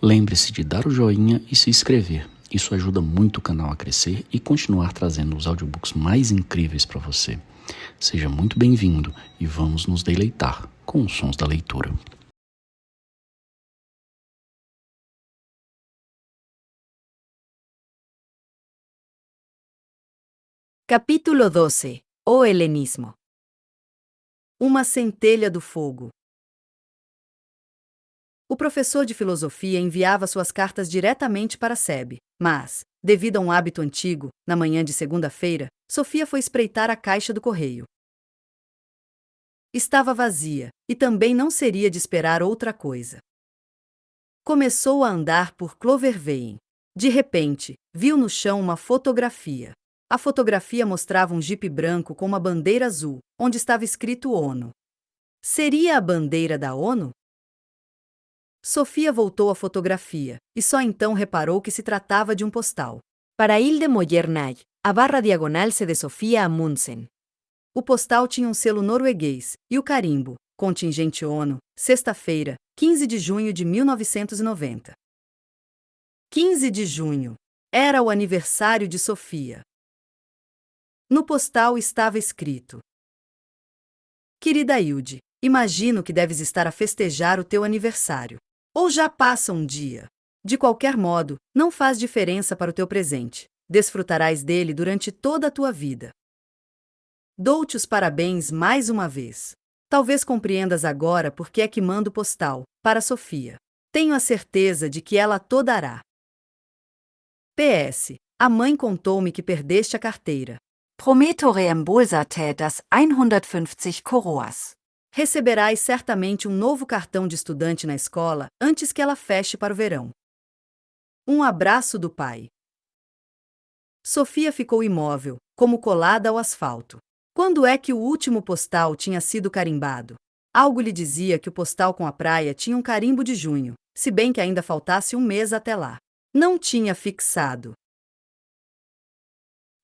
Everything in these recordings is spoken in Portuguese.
Lembre-se de dar o joinha e se inscrever. Isso ajuda muito o canal a crescer e continuar trazendo os audiobooks mais incríveis para você. Seja muito bem-vindo e vamos nos deleitar com os sons da leitura. Capítulo 12. O helenismo. Uma centelha do fogo. O professor de filosofia enviava suas cartas diretamente para Sebe, mas, devido a um hábito antigo, na manhã de segunda-feira, Sofia foi espreitar a caixa do correio. Estava vazia, e também não seria de esperar outra coisa. Começou a andar por Cloverveien. De repente, viu no chão uma fotografia. A fotografia mostrava um jipe branco com uma bandeira azul, onde estava escrito ONU. Seria a bandeira da ONU? Sofia voltou à fotografia, e só então reparou que se tratava de um postal. Para Hilde Mollernay, a barra diagonal se de Sofia Amundsen. O postal tinha um selo norueguês, e o carimbo, contingente ONU, sexta-feira, 15 de junho de 1990. 15 de junho. Era o aniversário de Sofia. No postal estava escrito: Querida Hilde, imagino que deves estar a festejar o teu aniversário. Ou já passa um dia. De qualquer modo, não faz diferença para o teu presente. Desfrutarás dele durante toda a tua vida. Dou-te os parabéns mais uma vez. Talvez compreendas agora por que é que mando postal, para Sofia. Tenho a certeza de que ela to dará. PS. A mãe contou-me que perdeste a carteira. Prometo reembolsar-te das 150 coroas. Receberás certamente um novo cartão de estudante na escola antes que ela feche para o verão. Um abraço do pai. Sofia ficou imóvel, como colada ao asfalto. Quando é que o último postal tinha sido carimbado? Algo lhe dizia que o postal com a praia tinha um carimbo de junho, se bem que ainda faltasse um mês até lá. Não tinha fixado.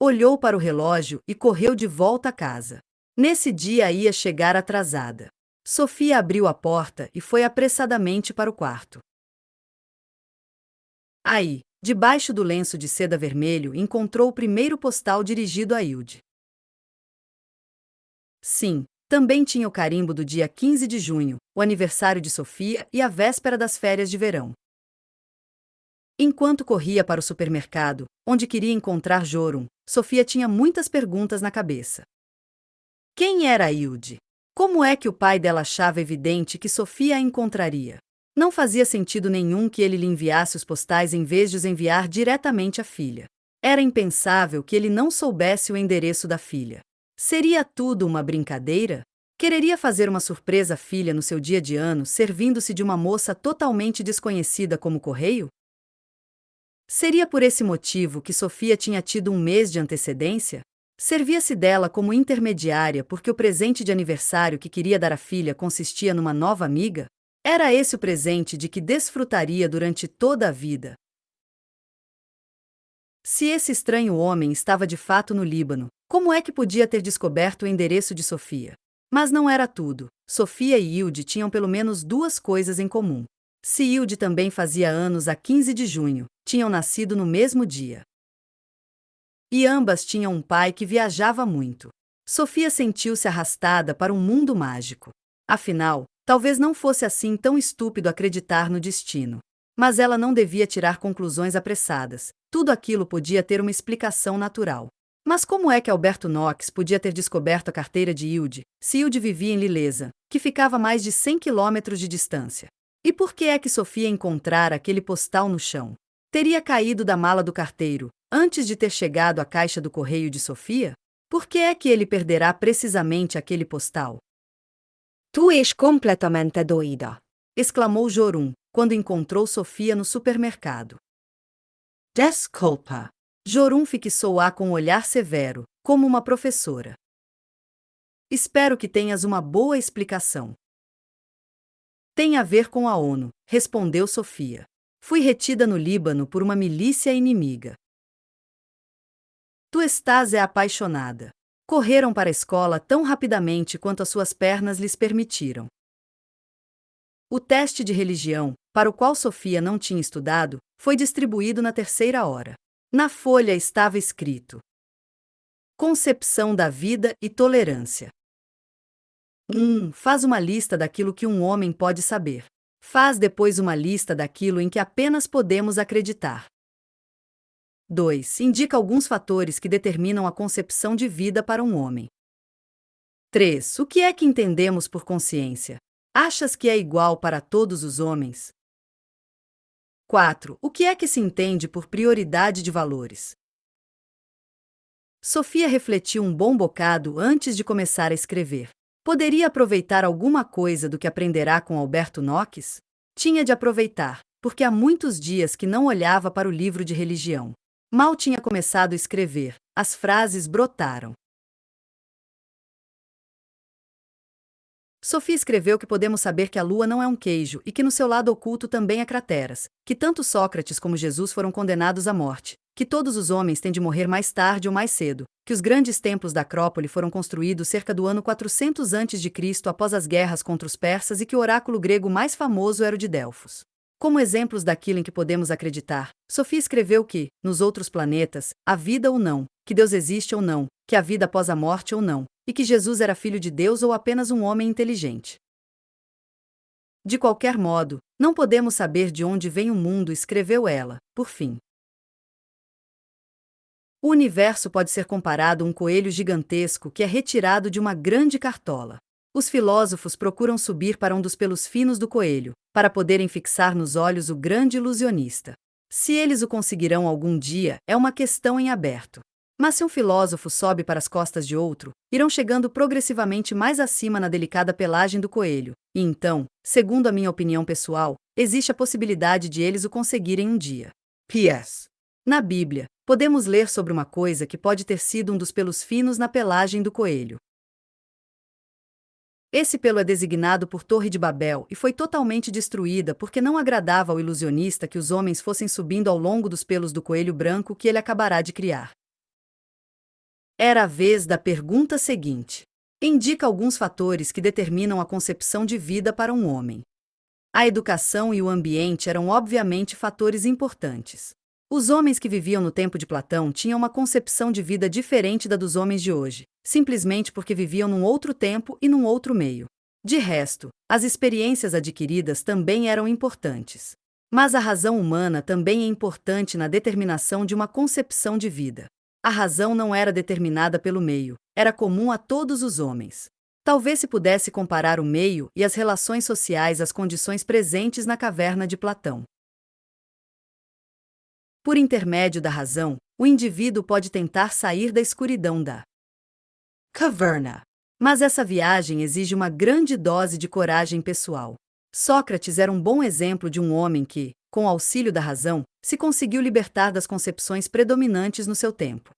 Olhou para o relógio e correu de volta a casa. Nesse dia ia chegar atrasada. Sofia abriu a porta e foi apressadamente para o quarto. Aí, debaixo do lenço de seda vermelho, encontrou o primeiro postal dirigido a Hilde. Sim, também tinha o carimbo do dia 15 de junho, o aniversário de Sofia e a véspera das férias de verão. Enquanto corria para o supermercado, onde queria encontrar Jorunn, Sofia tinha muitas perguntas na cabeça. Quem era a Hilde? Como é que o pai dela achava evidente que Sofia a encontraria? Não fazia sentido nenhum que ele lhe enviasse os postais em vez de os enviar diretamente à filha. Era impensável que ele não soubesse o endereço da filha. Seria tudo uma brincadeira? Quereria fazer uma surpresa à filha no seu dia de ano, servindo-se de uma moça totalmente desconhecida como correio? Seria por esse motivo que Sofia tinha tido um mês de antecedência? Servia-se dela como intermediária porque o presente de aniversário que queria dar à filha consistia numa nova amiga? Era esse o presente de que desfrutaria durante toda a vida. Se esse estranho homem estava de fato no Líbano, como é que podia ter descoberto o endereço de Sofia? Mas não era tudo. Sofia e Hilde tinham pelo menos duas coisas em comum. Se Hilde também fazia anos a 15 de junho, tinham nascido no mesmo dia. E ambas tinham um pai que viajava muito. Sofia sentiu-se arrastada para um mundo mágico. Afinal, talvez não fosse assim tão estúpido acreditar no destino. Mas ela não devia tirar conclusões apressadas. Tudo aquilo podia ter uma explicação natural. Mas como é que Alberto Knox podia ter descoberto a carteira de Hilde, se Hilde vivia em Lilesa, que ficava a mais de 100 quilômetros de distância? E por que é que Sofia encontrara aquele postal no chão? Teria caído da mala do carteiro, antes de ter chegado à caixa do correio de Sofia? Por que é que ele perderá precisamente aquele postal? Tu és completamente doida, Exclamou Jorunn, quando encontrou Sofia no supermercado. Desculpa. Jorunn fixou-a com um olhar severo, como uma professora. Espero que tenhas uma boa explicação. Tem a ver com a ONU, respondeu Sofia. Fui retida no Líbano por uma milícia inimiga. Tu estás apaixonada. Correram para a escola tão rapidamente quanto as suas pernas lhes permitiram. O teste de religião, para o qual Sofia não tinha estudado, foi distribuído na terceira hora. Na folha estava escrito: Concepção da vida e tolerância. 1. Faz uma lista daquilo que um homem pode saber. Faz depois uma lista daquilo em que apenas podemos acreditar. 2. Indica alguns fatores que determinam a concepção de vida para um homem. 3. O que é que entendemos por consciência? Achas que é igual para todos os homens? 4. O que é que se entende por prioridade de valores? Sofia refletiu um bom bocado antes de começar a escrever. Poderia aproveitar alguma coisa do que aprenderá com Alberto Knox? Tinha de aproveitar, porque há muitos dias que não olhava para o livro de religião. Mal tinha começado a escrever, as frases brotaram. Sofia escreveu que podemos saber que a lua não é um queijo e que no seu lado oculto também há crateras, que tanto Sócrates como Jesus foram condenados à morte, que todos os homens têm de morrer mais tarde ou mais cedo, que os grandes templos da Acrópole foram construídos cerca do ano 400 a.C. após as guerras contra os persas e que o oráculo grego mais famoso era o de Delfos. Como exemplos daquilo em que podemos acreditar, Sofia escreveu que, nos outros planetas, há vida ou não, que Deus existe ou não, que há vida após a morte ou não, e que Jesus era filho de Deus ou apenas um homem inteligente. De qualquer modo, não podemos saber de onde vem o mundo, escreveu ela, por fim. O universo pode ser comparado a um coelho gigantesco que é retirado de uma grande cartola. Os filósofos procuram subir para um dos pelos finos do coelho, para poderem fixar nos olhos o grande ilusionista. Se eles o conseguirão algum dia, é uma questão em aberto. Mas se um filósofo sobe para as costas de outro, irão chegando progressivamente mais acima na delicada pelagem do coelho, e então, segundo a minha opinião pessoal, existe a possibilidade de eles o conseguirem um dia. P.S. Na Bíblia, podemos ler sobre uma coisa que pode ter sido um dos pelos finos na pelagem do coelho. Esse pelo é designado por Torre de Babel e foi totalmente destruída porque não agradava ao ilusionista que os homens fossem subindo ao longo dos pelos do coelho branco que ele acabará de criar. Era a vez da pergunta seguinte. Indica alguns fatores que determinam a concepção de vida para um homem. A educação e o ambiente eram obviamente fatores importantes. Os homens que viviam no tempo de Platão tinham uma concepção de vida diferente da dos homens de hoje, simplesmente porque viviam num outro tempo e num outro meio. De resto, as experiências adquiridas também eram importantes. Mas a razão humana também é importante na determinação de uma concepção de vida. A razão não era determinada pelo meio, era comum a todos os homens. Talvez se pudesse comparar o meio e as relações sociais às condições presentes na caverna de Platão. Por intermédio da razão, o indivíduo pode tentar sair da escuridão da caverna. Mas essa viagem exige uma grande dose de coragem pessoal. Sócrates era um bom exemplo de um homem que, com o auxílio da razão, se conseguiu libertar das concepções predominantes no seu tempo.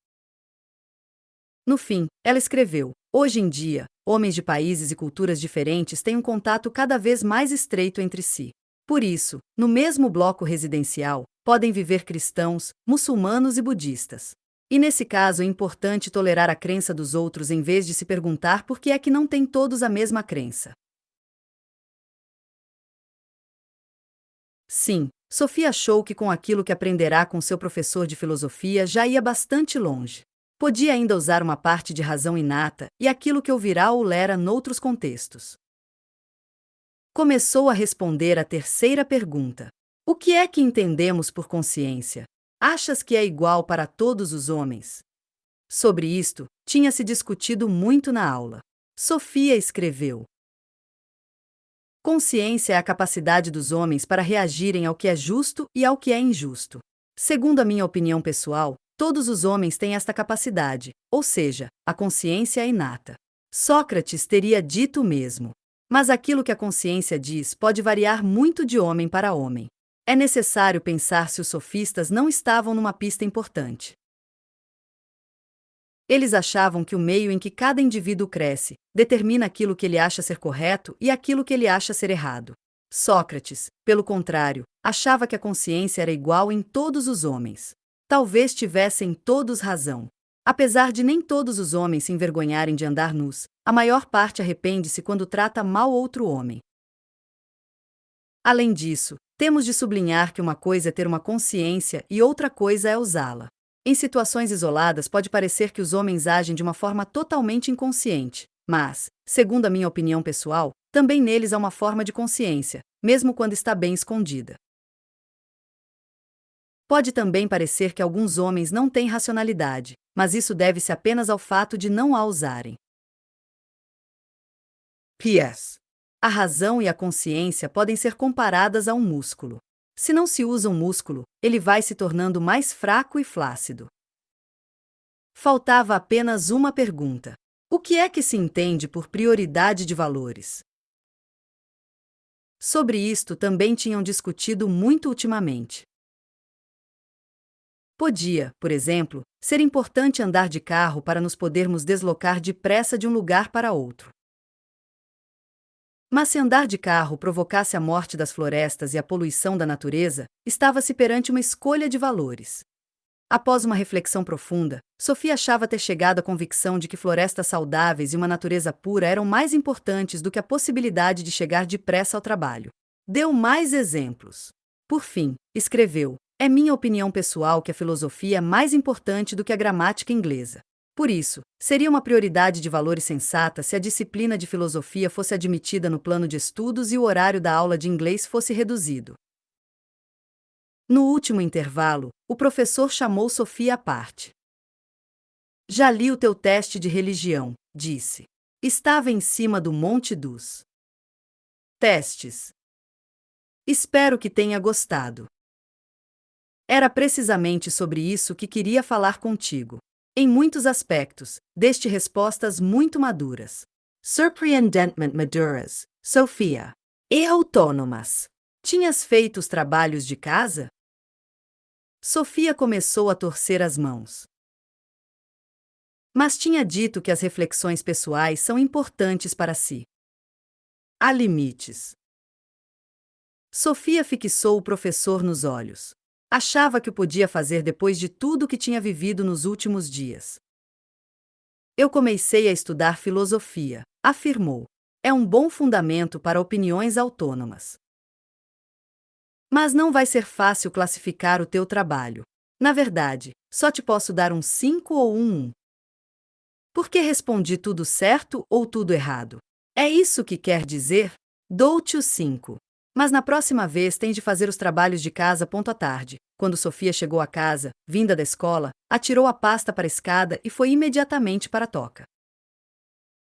No fim, ela escreveu: hoje em dia, homens de países e culturas diferentes têm um contato cada vez mais estreito entre si. Por isso, no mesmo bloco residencial, podem viver cristãos, muçulmanos e budistas. E nesse caso é importante tolerar a crença dos outros em vez de se perguntar por que é que não têm todos a mesma crença. Sim, Sofia achou que com aquilo que aprenderá com seu professor de filosofia já ia bastante longe. Podia ainda usar uma parte de razão inata e aquilo que ouvirá ou lera noutros contextos. Começou a responder a terceira pergunta. O que é que entendemos por consciência? Achas que é igual para todos os homens? Sobre isto, tinha se discutido muito na aula. Sofia escreveu: consciência é a capacidade dos homens para reagirem ao que é justo e ao que é injusto. Segundo a minha opinião pessoal, todos os homens têm esta capacidade, ou seja, a consciência é inata. Sócrates teria dito o mesmo. Mas aquilo que a consciência diz pode variar muito de homem para homem. É necessário pensar se os sofistas não estavam numa pista importante. Eles achavam que o meio em que cada indivíduo cresce determina aquilo que ele acha ser correto e aquilo que ele acha ser errado. Sócrates, pelo contrário, achava que a consciência era igual em todos os homens. Talvez tivessem todos razão. Apesar de nem todos os homens se envergonharem de andar nus, a maior parte arrepende-se quando trata mal outro homem. Além disso, temos de sublinhar que uma coisa é ter uma consciência e outra coisa é usá-la. Em situações isoladas pode parecer que os homens agem de uma forma totalmente inconsciente, mas, segundo a minha opinião pessoal, também neles há uma forma de consciência, mesmo quando está bem escondida. Pode também parecer que alguns homens não têm racionalidade, mas isso deve-se apenas ao fato de não a usarem. PS. A razão e a consciência podem ser comparadas a um músculo. Se não se usa um músculo, ele vai se tornando mais fraco e flácido. Faltava apenas uma pergunta. O que é que se entende por prioridade de valores? Sobre isto também tinham discutido muito ultimamente. Podia, por exemplo, ser importante andar de carro para nos podermos deslocar depressa de um lugar para outro. Mas se andar de carro provocasse a morte das florestas e a poluição da natureza, estava-se perante uma escolha de valores. Após uma reflexão profunda, Sofia achava ter chegado à convicção de que florestas saudáveis e uma natureza pura eram mais importantes do que a possibilidade de chegar depressa ao trabalho. Deu mais exemplos. Por fim, escreveu: é minha opinião pessoal que a filosofia é mais importante do que a gramática inglesa. Por isso, seria uma prioridade de valores sensata se a disciplina de filosofia fosse admitida no plano de estudos e o horário da aula de inglês fosse reduzido. No último intervalo, o professor chamou Sofia à parte. Já li o teu teste de religião, disse. Estava em cima do Monte dos Testes. Espero que tenha gostado. Era precisamente sobre isso que queria falar contigo. Em muitos aspectos, deste respostas muito maduras. Surpreendentemente maduras, Sofia. E autônomas. Tinhas feito os trabalhos de casa? Sofia começou a torcer as mãos. Mas tinha dito que as reflexões pessoais são importantes para si. Há limites. Sofia fixou o professor nos olhos. Achava que o podia fazer depois de tudo o que tinha vivido nos últimos dias. Eu comecei a estudar filosofia, afirmou. É um bom fundamento para opiniões autônomas. Mas não vai ser fácil classificar o teu trabalho. Na verdade, só te posso dar um 5 ou um 1. Por que respondi tudo certo ou tudo errado? É isso que quer dizer? Dou-te o 5. Mas na próxima vez tem de fazer os trabalhos de casa ponto à tarde. Quando Sofia chegou à casa, vinda da escola, atirou a pasta para a escada e foi imediatamente para a toca.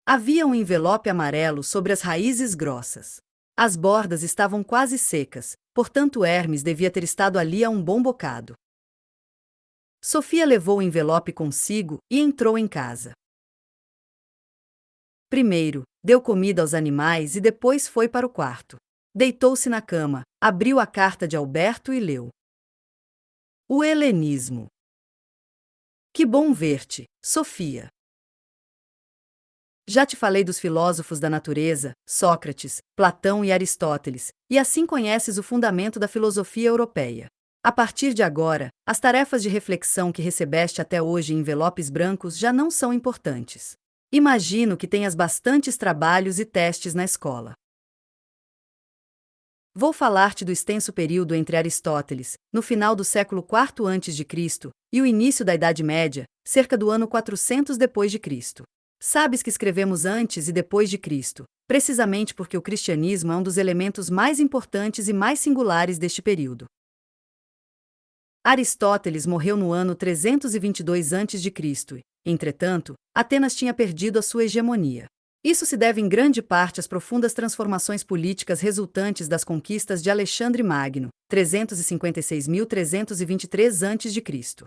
Havia um envelope amarelo sobre as raízes grossas. As bordas estavam quase secas, portanto Hermes devia ter estado ali há um bom bocado. Sofia levou o envelope consigo e entrou em casa. Primeiro, deu comida aos animais e depois foi para o quarto. Deitou-se na cama, abriu a carta de Alberto e leu. O helenismo. Que bom ver-te, Sofia. Já te falei dos filósofos da natureza, Sócrates, Platão e Aristóteles, e assim conheces o fundamento da filosofia europeia. A partir de agora, as tarefas de reflexão que recebeste até hoje em envelopes brancos já não são importantes. Imagino que tenhas bastantes trabalhos e testes na escola. Vou falar-te do extenso período entre Aristóteles, no final do século IV a.C., e o início da Idade Média, cerca do ano 400 depois de Cristo. Sabes que escrevemos antes e depois de Cristo, precisamente porque o cristianismo é um dos elementos mais importantes e mais singulares deste período. Aristóteles morreu no ano 322 a.C. e, entretanto, Atenas tinha perdido a sua hegemonia. Isso se deve em grande parte às profundas transformações políticas resultantes das conquistas de Alexandre Magno, 356.323 a.C.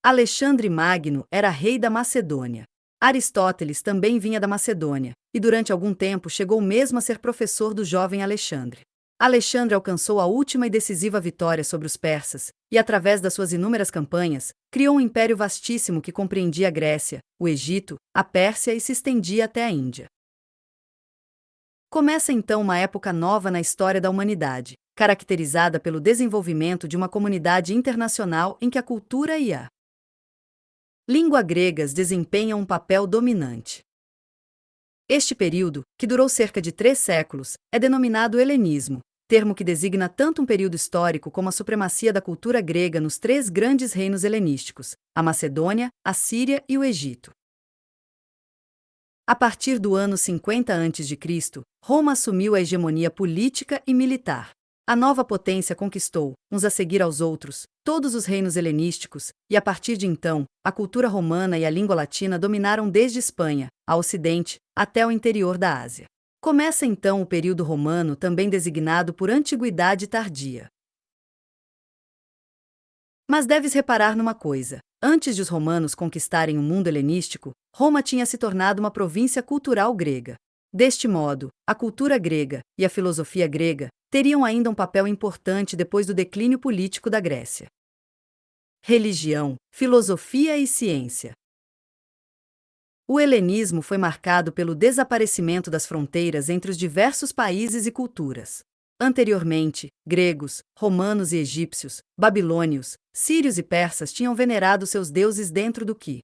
Alexandre Magno era rei da Macedônia. Aristóteles também vinha da Macedônia, e durante algum tempo chegou mesmo a ser professor do jovem Alexandre. Alexandre alcançou a última e decisiva vitória sobre os persas, e através das suas inúmeras campanhas, criou um império vastíssimo que compreendia a Grécia, o Egito, a Pérsia e se estendia até a Índia. Começa então uma época nova na história da humanidade, caracterizada pelo desenvolvimento de uma comunidade internacional em que a cultura e a língua gregas desempenham um papel dominante. Este período, que durou cerca de 3 séculos, é denominado helenismo, termo que designa tanto um período histórico como a supremacia da cultura grega nos 3 grandes reinos helenísticos, a Macedônia, a Síria e o Egito. A partir do ano 50 a.C., Roma assumiu a hegemonia política e militar. A nova potência conquistou, uns a seguir aos outros, todos os reinos helenísticos, e a partir de então, a cultura romana e a língua latina dominaram desde Espanha, a Ocidente, até o interior da Ásia. Começa então o período romano, também designado por Antiguidade Tardia. Mas deves reparar numa coisa: antes de os romanos conquistarem o mundo helenístico, Roma tinha se tornado uma província cultural grega. Deste modo, a cultura grega e a filosofia grega teriam ainda um papel importante depois do declínio político da Grécia. Religião, filosofia e ciência. O helenismo foi marcado pelo desaparecimento das fronteiras entre os diversos países e culturas. Anteriormente, gregos, romanos e egípcios, babilônios, sírios e persas tinham venerado seus deuses dentro do que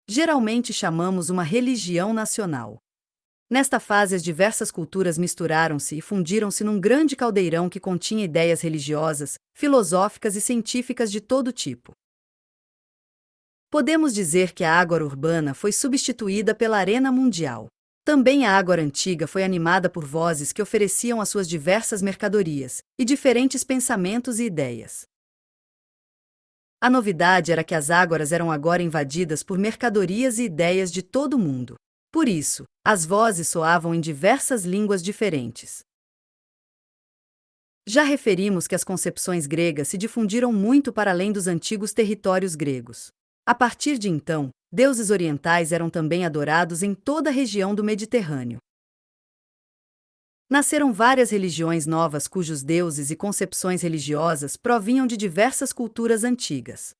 geralmente chamamos uma religião nacional. Nesta fase, as diversas culturas misturaram-se e fundiram-se num grande caldeirão que continha ideias religiosas, filosóficas e científicas de todo tipo. Podemos dizer que a ágora urbana foi substituída pela arena mundial. Também a ágora antiga foi animada por vozes que ofereciam as suas diversas mercadorias e diferentes pensamentos e ideias. A novidade era que as ágoras eram agora invadidas por mercadorias e ideias de todo o mundo. Por isso, as vozes soavam em diversas línguas diferentes. Já referimos que as concepções gregas se difundiram muito para além dos antigos territórios gregos. A partir de então, deuses orientais eram também adorados em toda a região do Mediterrâneo. Nasceram várias religiões novas cujos deuses e concepções religiosas provinham de diversas culturas antigas.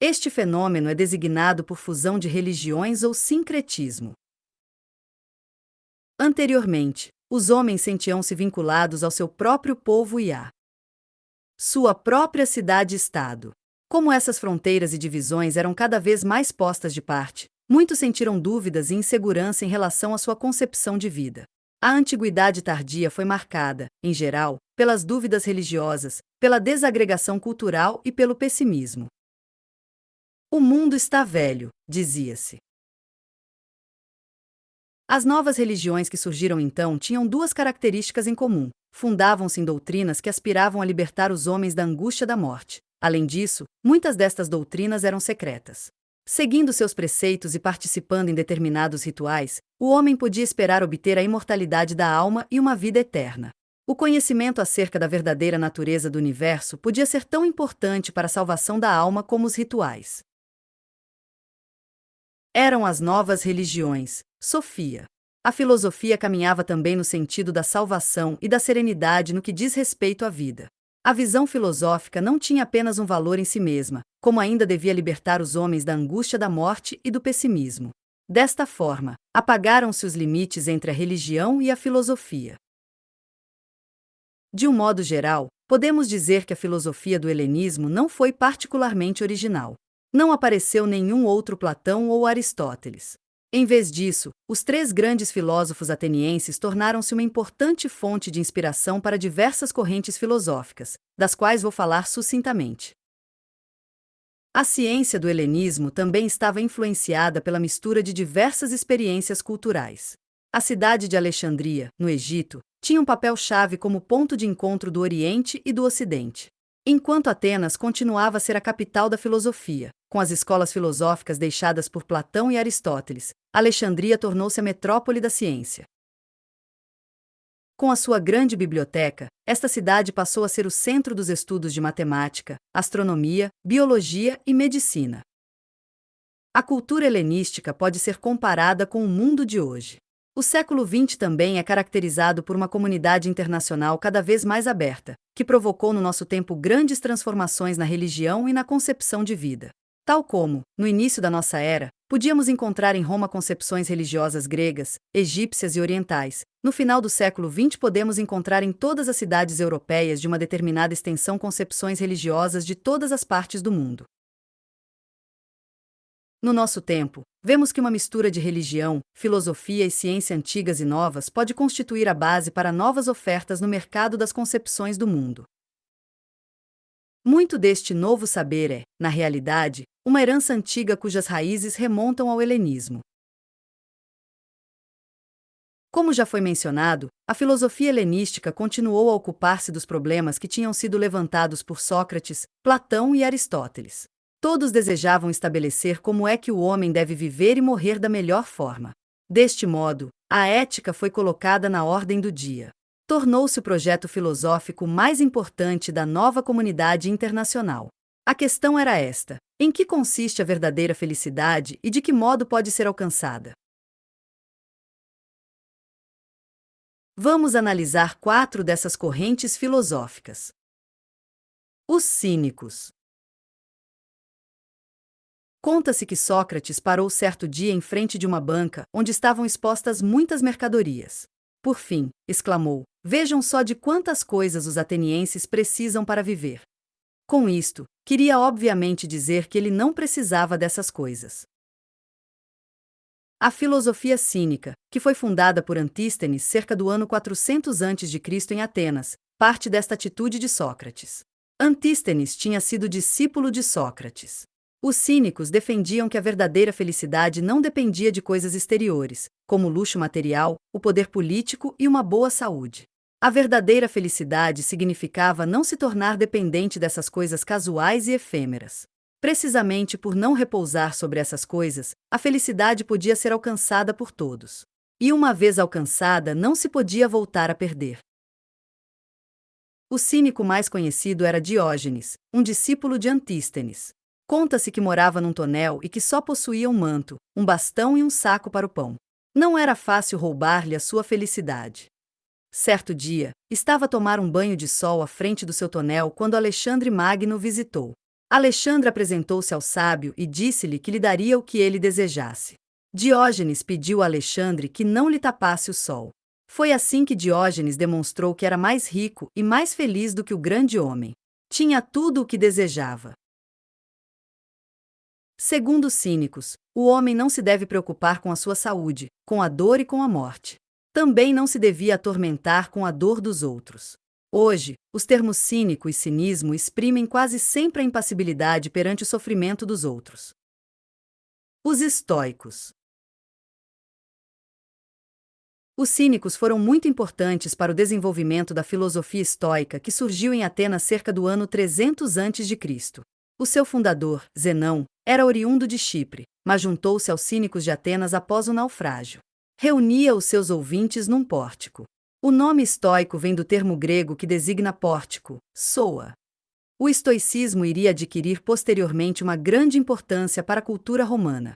Este fenômeno é designado por fusão de religiões ou sincretismo. Anteriormente, os homens sentiam-se vinculados ao seu próprio povo e à sua própria cidade-estado. Como essas fronteiras e divisões eram cada vez mais postas de parte, muitos sentiram dúvidas e insegurança em relação à sua concepção de vida. A Antiguidade Tardia foi marcada, em geral, pelas dúvidas religiosas, pela desagregação cultural e pelo pessimismo. O mundo está velho, dizia-se. As novas religiões que surgiram então tinham 2 características em comum: fundavam-se em doutrinas que aspiravam a libertar os homens da angústia da morte. Além disso, muitas destas doutrinas eram secretas. Seguindo seus preceitos e participando em determinados rituais, o homem podia esperar obter a imortalidade da alma e uma vida eterna. O conhecimento acerca da verdadeira natureza do universo podia ser tão importante para a salvação da alma como os rituais. Eram as novas religiões, Sofia. A filosofia caminhava também no sentido da salvação e da serenidade no que diz respeito à vida. A visão filosófica não tinha apenas um valor em si mesma, como ainda devia libertar os homens da angústia da morte e do pessimismo. Desta forma, apagaram-se os limites entre a religião e a filosofia. De um modo geral, podemos dizer que a filosofia do helenismo não foi particularmente original. Não apareceu nenhum outro Platão ou Aristóteles. Em vez disso, os 3 grandes filósofos atenienses tornaram-se uma importante fonte de inspiração para diversas correntes filosóficas, das quais vou falar sucintamente. A ciência do helenismo também estava influenciada pela mistura de diversas experiências culturais. A cidade de Alexandria, no Egito, tinha um papel-chave como ponto de encontro do Oriente e do Ocidente. Enquanto Atenas continuava a ser a capital da filosofia, com as escolas filosóficas deixadas por Platão e Aristóteles, Alexandria tornou-se a metrópole da ciência. Com a sua grande biblioteca, esta cidade passou a ser o centro dos estudos de matemática, astronomia, biologia e medicina. A cultura helenística pode ser comparada com o mundo de hoje. O século XX também é caracterizado por uma comunidade internacional cada vez mais aberta, que provocou no nosso tempo grandes transformações na religião e na concepção de vida. Tal como, no início da nossa era, podíamos encontrar em Roma concepções religiosas gregas, egípcias e orientais, no final do século XX podemos encontrar em todas as cidades europeias de uma determinada extensão concepções religiosas de todas as partes do mundo. No nosso tempo, vemos que uma mistura de religião, filosofia e ciência antigas e novas pode constituir a base para novas ofertas no mercado das concepções do mundo. Muito deste novo saber é, na realidade, uma herança antiga cujas raízes remontam ao helenismo. Como já foi mencionado, a filosofia helenística continuou a ocupar-se dos problemas que tinham sido levantados por Sócrates, Platão e Aristóteles. Todos desejavam estabelecer como é que o homem deve viver e morrer da melhor forma. Deste modo, a ética foi colocada na ordem do dia. Tornou-se o projeto filosófico mais importante da nova comunidade internacional. A questão era esta: em que consiste a verdadeira felicidade e de que modo pode ser alcançada? Vamos analisar 4 dessas correntes filosóficas. Os cínicos. Conta-se que Sócrates parou certo dia em frente de uma banca onde estavam expostas muitas mercadorias. Por fim, exclamou: "Vejam só de quantas coisas os atenienses precisam para viver." Com isto, queria obviamente dizer que ele não precisava dessas coisas. A filosofia cínica, que foi fundada por Antístenes cerca do ano 400 a.C. em Atenas, parte desta atitude de Sócrates. Antístenes tinha sido discípulo de Sócrates. Os cínicos defendiam que a verdadeira felicidade não dependia de coisas exteriores, como o luxo material, o poder político e uma boa saúde. A verdadeira felicidade significava não se tornar dependente dessas coisas casuais e efêmeras. Precisamente por não repousar sobre essas coisas, a felicidade podia ser alcançada por todos. E uma vez alcançada, não se podia voltar a perder. O cínico mais conhecido era Diógenes, um discípulo de Antístenes. Conta-se que morava num tonel e que só possuía um manto, um bastão e um saco para o pão. Não era fácil roubar-lhe a sua felicidade. Certo dia, estava a tomar um banho de sol à frente do seu tonel quando Alexandre Magno o visitou. Alexandre apresentou-se ao sábio e disse-lhe que lhe daria o que ele desejasse. Diógenes pediu a Alexandre que não lhe tapasse o sol. Foi assim que Diógenes demonstrou que era mais rico e mais feliz do que o grande homem. Tinha tudo o que desejava. Segundo os cínicos, o homem não se deve preocupar com a sua saúde, com a dor e com a morte. Também não se devia atormentar com a dor dos outros. Hoje, os termos cínico e cinismo exprimem quase sempre a impassibilidade perante o sofrimento dos outros. Os estoicos. Os cínicos foram muito importantes para o desenvolvimento da filosofia estoica que surgiu em Atenas cerca do ano 300 a.C. O seu fundador, Zenão, era oriundo de Chipre, mas juntou-se aos cínicos de Atenas após o naufrágio. Reunia os seus ouvintes num pórtico. O nome estoico vem do termo grego que designa pórtico, soa. O estoicismo iria adquirir posteriormente uma grande importância para a cultura romana.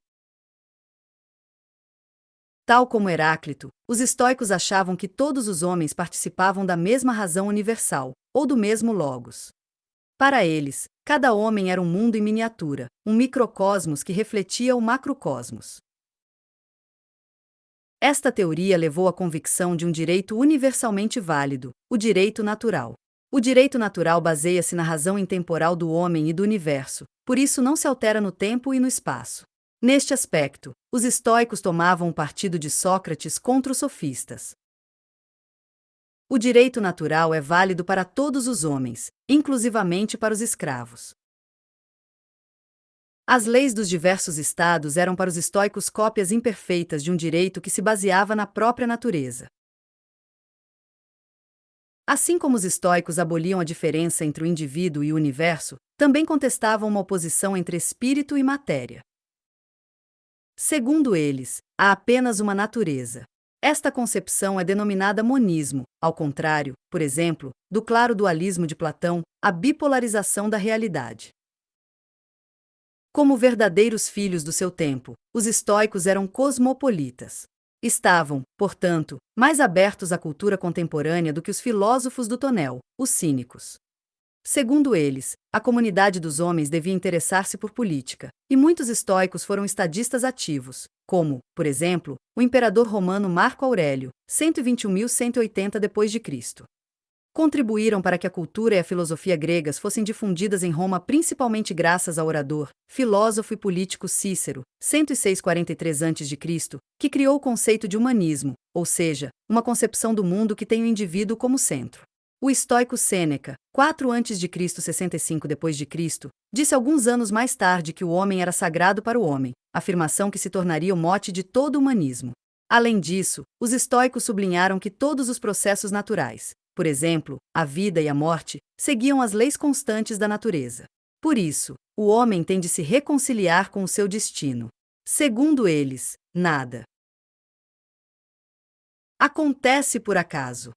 Tal como Heráclito, os estoicos achavam que todos os homens participavam da mesma razão universal, ou do mesmo logos. Para eles, cada homem era um mundo em miniatura, um microcosmos que refletia o macrocosmos. Esta teoria levou à convicção de um direito universalmente válido, o direito natural. O direito natural baseia-se na razão intemporal do homem e do universo, por isso não se altera no tempo e no espaço. Neste aspecto, os estoicos tomavam o partido de Sócrates contra os sofistas. O direito natural é válido para todos os homens, inclusivamente para os escravos. As leis dos diversos estados eram para os estoicos cópias imperfeitas de um direito que se baseava na própria natureza. Assim como os estoicos aboliam a diferença entre o indivíduo e o universo, também contestavam uma oposição entre espírito e matéria. Segundo eles, há apenas uma natureza. Esta concepção é denominada monismo, ao contrário, por exemplo, do claro dualismo de Platão, a bipolarização da realidade. Como verdadeiros filhos do seu tempo, os estoicos eram cosmopolitas. Estavam, portanto, mais abertos à cultura contemporânea do que os filósofos do tonel, os cínicos. Segundo eles, a comunidade dos homens devia interessar-se por política, e muitos estoicos foram estadistas ativos, como, por exemplo, o imperador romano Marco Aurélio, 121.180 d.C. Contribuíram para que a cultura e a filosofia gregas fossem difundidas em Roma principalmente graças ao orador, filósofo e político Cícero, 106-43 a.C., que criou o conceito de humanismo, ou seja, uma concepção do mundo que tem o indivíduo como centro. O estoico Sêneca, 4 a.C. 65 d.C., disse alguns anos mais tarde que o homem era sagrado para o homem, afirmação que se tornaria o mote de todo o humanismo. Além disso, os estoicos sublinharam que todos os processos naturais, por exemplo, a vida e a morte, seguiam as leis constantes da natureza. Por isso, o homem tem de se reconciliar com o seu destino. Segundo eles, nada acontece por acaso.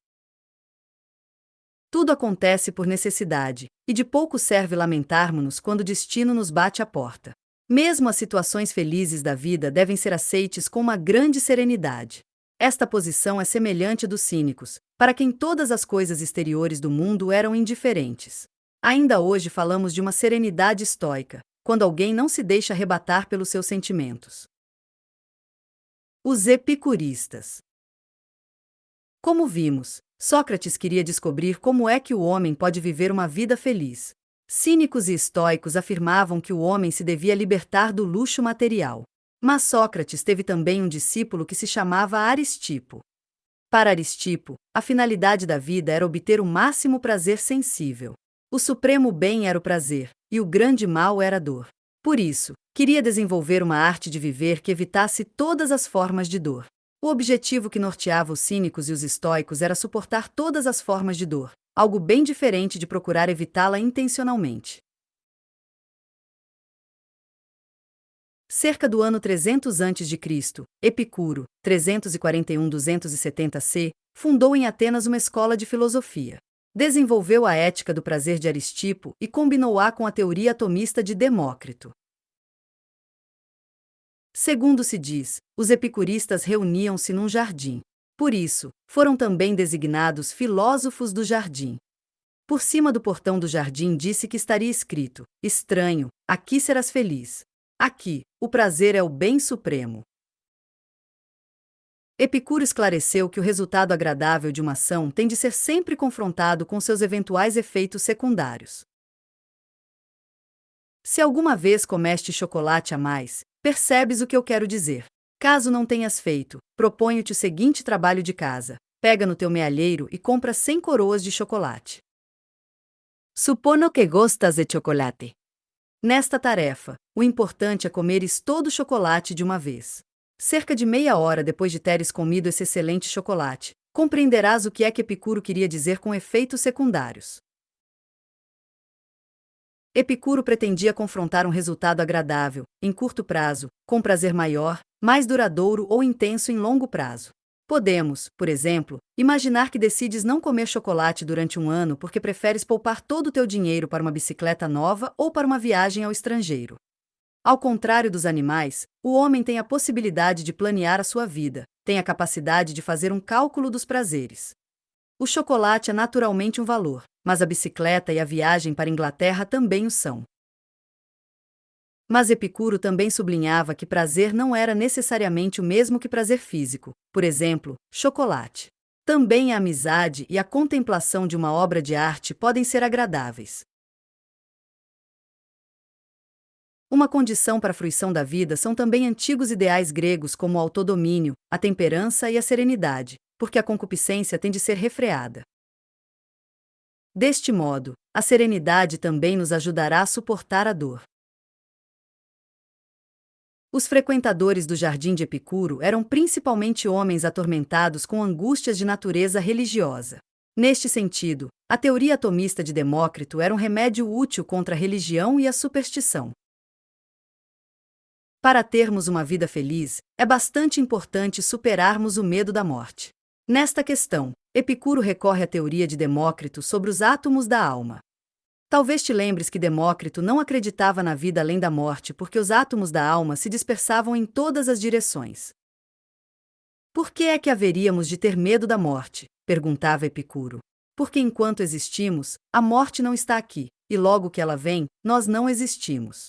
Tudo acontece por necessidade, e de pouco serve lamentarmos-nos quando o destino nos bate à porta. Mesmo as situações felizes da vida devem ser aceites com uma grande serenidade. Esta posição é semelhante dos cínicos, para quem todas as coisas exteriores do mundo eram indiferentes. Ainda hoje falamos de uma serenidade estoica, quando alguém não se deixa arrebatar pelos seus sentimentos. Os epicuristas. Como vimos, Sócrates queria descobrir como é que o homem pode viver uma vida feliz. Cínicos e estoicos afirmavam que o homem se devia libertar do luxo material. Mas Sócrates teve também um discípulo que se chamava Aristipo. Para Aristipo, a finalidade da vida era obter o máximo prazer sensível. O supremo bem era o prazer, e o grande mal era a dor. Por isso, queria desenvolver uma arte de viver que evitasse todas as formas de dor. O objetivo que norteava os cínicos e os estoicos era suportar todas as formas de dor, algo bem diferente de procurar evitá-la intencionalmente. Cerca do ano 300 a.C., Epicuro, 341-270 c., fundou em Atenas uma escola de filosofia. Desenvolveu a ética do prazer de Aristipo e combinou-a com a teoria atomista de Demócrito. Segundo se diz, os epicuristas reuniam-se num jardim. Por isso, foram também designados filósofos do jardim. Por cima do portão do jardim disse que estaria escrito: estranho, aqui serás feliz. Aqui, o prazer é o bem supremo. Epicuro esclareceu que o resultado agradável de uma ação tem de ser sempre confrontado com seus eventuais efeitos secundários. Se alguma vez comeste chocolate a mais, percebes o que eu quero dizer. Caso não tenhas feito, proponho-te o seguinte trabalho de casa: pega no teu mealheiro e compra 100 coroas de chocolate. Supono que gostas de chocolate. Nesta tarefa, o importante é comeres todo o chocolate de uma vez. Cerca de meia hora depois de teres comido esse excelente chocolate, compreenderás o que é que Epicuro queria dizer com efeitos secundários. Epicuro pretendia confrontar um resultado agradável, em curto prazo, com prazer maior, mais duradouro ou intenso em longo prazo. Podemos, por exemplo, imaginar que decides não comer chocolate durante um ano porque preferes poupar todo o teu dinheiro para uma bicicleta nova ou para uma viagem ao estrangeiro. Ao contrário dos animais, o homem tem a possibilidade de planear a sua vida, tem a capacidade de fazer um cálculo dos prazeres. O chocolate é naturalmente um valor, mas a bicicleta e a viagem para a Inglaterra também o são. Mas Epicuro também sublinhava que prazer não era necessariamente o mesmo que prazer físico, por exemplo, chocolate. Também a amizade e a contemplação de uma obra de arte podem ser agradáveis. Uma condição para a fruição da vida são também antigos ideais gregos como o autodomínio, a temperança e a serenidade, porque a concupiscência tem de ser refreada. Deste modo, a serenidade também nos ajudará a suportar a dor. Os frequentadores do jardim de Epicuro eram principalmente homens atormentados com angústias de natureza religiosa. Neste sentido, a teoria atomista de Demócrito era um remédio útil contra a religião e a superstição. Para termos uma vida feliz, é bastante importante superarmos o medo da morte. Nesta questão, Epicuro recorre à teoria de Demócrito sobre os átomos da alma. Talvez te lembres que Demócrito não acreditava na vida além da morte porque os átomos da alma se dispersavam em todas as direções. Por que é que haveríamos de ter medo da morte? Perguntava Epicuro. Porque enquanto existimos, a morte não está aqui, e logo que ela vem, nós não existimos.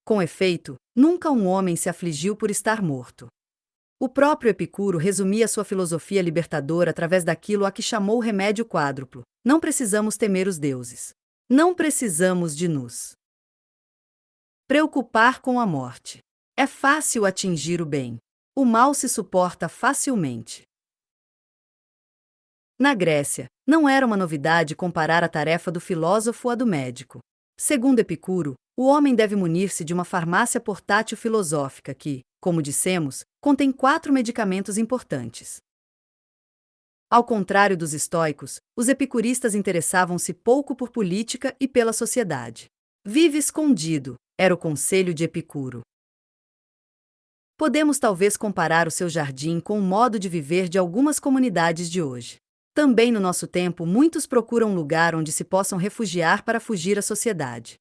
Com efeito, nunca um homem se afligiu por estar morto. O próprio Epicuro resumia sua filosofia libertadora através daquilo a que chamou remédio quádruplo: não precisamos temer os deuses. Não precisamos de nos preocupar com a morte. É fácil atingir o bem. O mal se suporta facilmente. Na Grécia, não era uma novidade comparar a tarefa do filósofo à do médico. Segundo Epicuro, o homem deve munir-se de uma farmácia portátil filosófica que, como dissemos, contém 4 medicamentos importantes. Ao contrário dos estoicos, os epicuristas interessavam-se pouco por política e pela sociedade. Vive escondido, era o conselho de Epicuro. Podemos talvez comparar o seu jardim com o modo de viver de algumas comunidades de hoje. Também no nosso tempo, muitos procuram um lugar onde se possam refugiar para fugir à sociedade.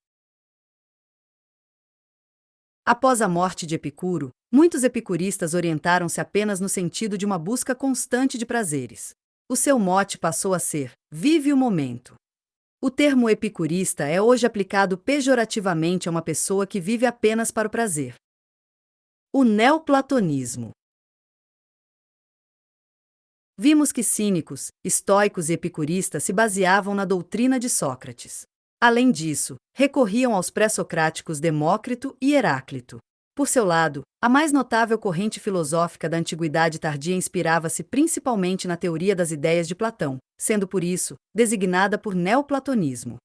Após a morte de Epicuro, muitos epicuristas orientaram-se apenas no sentido de uma busca constante de prazeres. O seu mote passou a ser: vive o momento. O termo epicurista é hoje aplicado pejorativamente a uma pessoa que vive apenas para o prazer. O neoplatonismo. Vimos que cínicos, estoicos e epicuristas se baseavam na doutrina de Sócrates. Além disso, recorriam aos pré-socráticos Demócrito e Heráclito. Por seu lado, a mais notável corrente filosófica da antiguidade tardia inspirava-se principalmente na teoria das ideias de Platão, sendo por isso designada por neoplatonismo.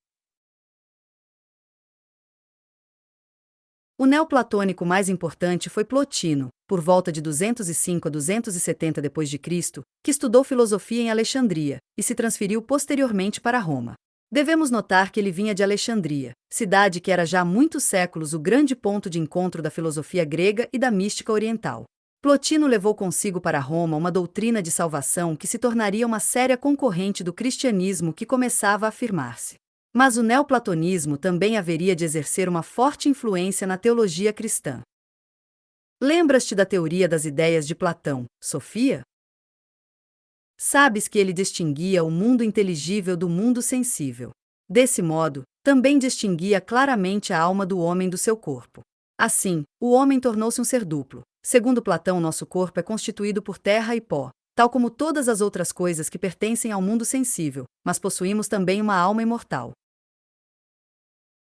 O neoplatônico mais importante foi Plotino, por volta de 205 a 270 d.C., que estudou filosofia em Alexandria e se transferiu posteriormente para Roma. Devemos notar que ele vinha de Alexandria, cidade que era já há muitos séculos o grande ponto de encontro da filosofia grega e da mística oriental. Plotino levou consigo para Roma uma doutrina de salvação que se tornaria uma séria concorrente do cristianismo que começava a afirmar-se. Mas o neoplatonismo também haveria de exercer uma forte influência na teologia cristã. Lembras-te da teoria das ideias de Platão, Sofia? Sabes que ele distinguia o mundo inteligível do mundo sensível. Desse modo, também distinguia claramente a alma do homem do seu corpo. Assim, o homem tornou-se um ser duplo. Segundo Platão, nosso corpo é constituído por terra e pó, tal como todas as outras coisas que pertencem ao mundo sensível, mas possuímos também uma alma imortal.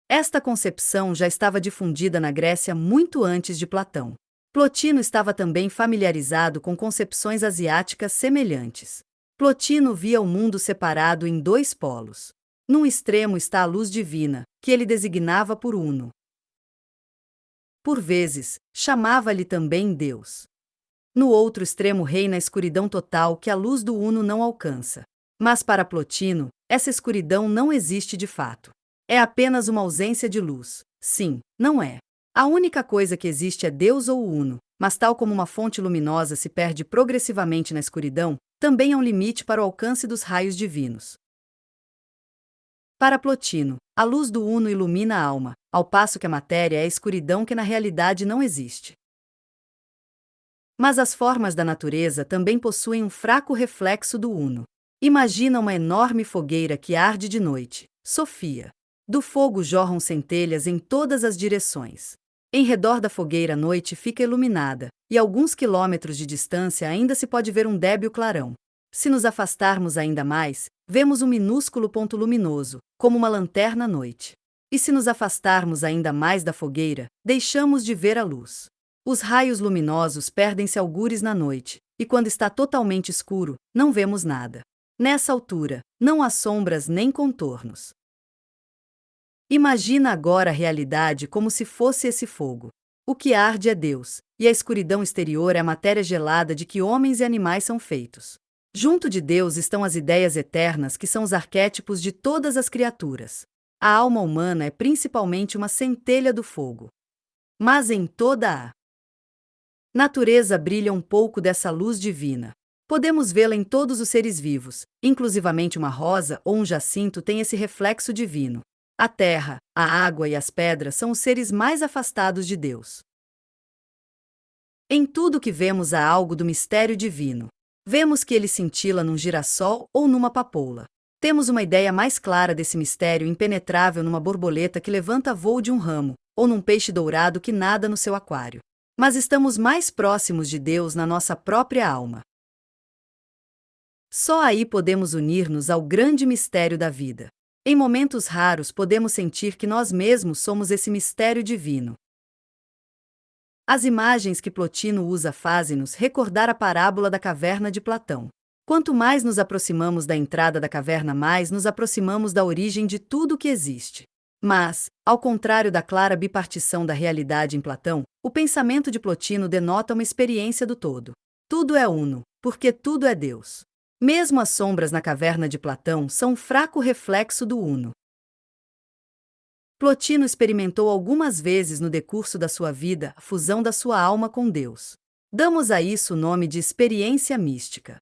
Esta concepção já estava difundida na Grécia muito antes de Platão. Plotino estava também familiarizado com concepções asiáticas semelhantes. Plotino via o mundo separado em 2 polos. Num extremo está a luz divina, que ele designava por Uno. Por vezes, chamava-lhe também Deus. No outro extremo reina a escuridão total que a luz do Uno não alcança. Mas para Plotino, essa escuridão não existe de fato. É apenas uma ausência de luz. Sim, não é. A única coisa que existe é Deus ou o Uno, mas tal como uma fonte luminosa se perde progressivamente na escuridão, também há um limite para o alcance dos raios divinos. Para Plotino, a luz do Uno ilumina a alma, ao passo que a matéria é a escuridão que na realidade não existe. Mas as formas da natureza também possuem um fraco reflexo do Uno. Imagina uma enorme fogueira que arde de noite, Sofia. Do fogo jorram centelhas em todas as direções. Em redor da fogueira a noite fica iluminada, e a alguns quilômetros de distância ainda se pode ver um débil clarão. Se nos afastarmos ainda mais, vemos um minúsculo ponto luminoso, como uma lanterna à noite. E se nos afastarmos ainda mais da fogueira, deixamos de ver a luz. Os raios luminosos perdem-se algures na noite, e quando está totalmente escuro, não vemos nada. Nessa altura, não há sombras nem contornos. Imagina agora a realidade como se fosse esse fogo. O que arde é Deus, e a escuridão exterior é a matéria gelada de que homens e animais são feitos. Junto de Deus estão as ideias eternas que são os arquétipos de todas as criaturas. A alma humana é principalmente uma centelha do fogo. Mas em toda a natureza brilha um pouco dessa luz divina. Podemos vê-la em todos os seres vivos, inclusivamente uma rosa ou um jacinto tem esse reflexo divino. A terra, a água e as pedras são os seres mais afastados de Deus. Em tudo que vemos há algo do mistério divino. Vemos que ele cintila num girassol ou numa papoula. Temos uma ideia mais clara desse mistério impenetrável numa borboleta que levanta voo de um ramo, ou num peixe dourado que nada no seu aquário. Mas estamos mais próximos de Deus na nossa própria alma. Só aí podemos unir-nos ao grande mistério da vida. Em momentos raros podemos sentir que nós mesmos somos esse mistério divino. As imagens que Plotino usa fazem-nos recordar a parábola da caverna de Platão. Quanto mais nos aproximamos da entrada da caverna, mais nos aproximamos da origem de tudo o que existe. Mas, ao contrário da clara bipartição da realidade em Platão, o pensamento de Plotino denota uma experiência do todo. Tudo é uno, porque tudo é Deus. Mesmo as sombras na caverna de Platão são um fraco reflexo do uno. Plotino experimentou algumas vezes no decurso da sua vida a fusão da sua alma com Deus. Damos a isso o nome de experiência mística.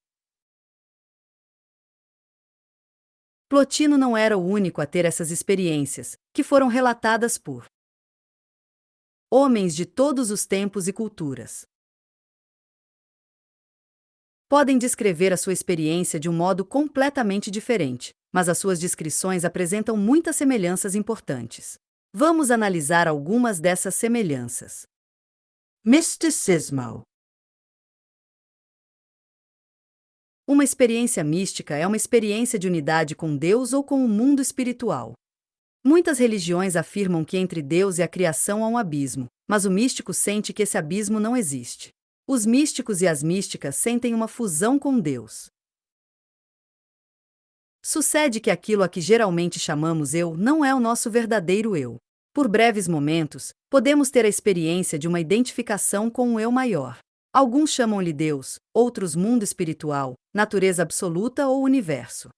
Plotino não era o único a ter essas experiências, que foram relatadas por homens de todos os tempos e culturas. Podem descrever a sua experiência de um modo completamente diferente, mas as suas descrições apresentam muitas semelhanças importantes. Vamos analisar algumas dessas semelhanças. Misticismo. Uma experiência mística é uma experiência de unidade com Deus ou com o mundo espiritual. Muitas religiões afirmam que entre Deus e a criação há um abismo, mas o místico sente que esse abismo não existe. Os místicos e as místicas sentem uma fusão com Deus. Sucede que aquilo a que geralmente chamamos eu não é o nosso verdadeiro eu. Por breves momentos, podemos ter a experiência de uma identificação com o eu maior. Alguns chamam-lhe Deus, outros mundo espiritual, natureza absoluta ou universo.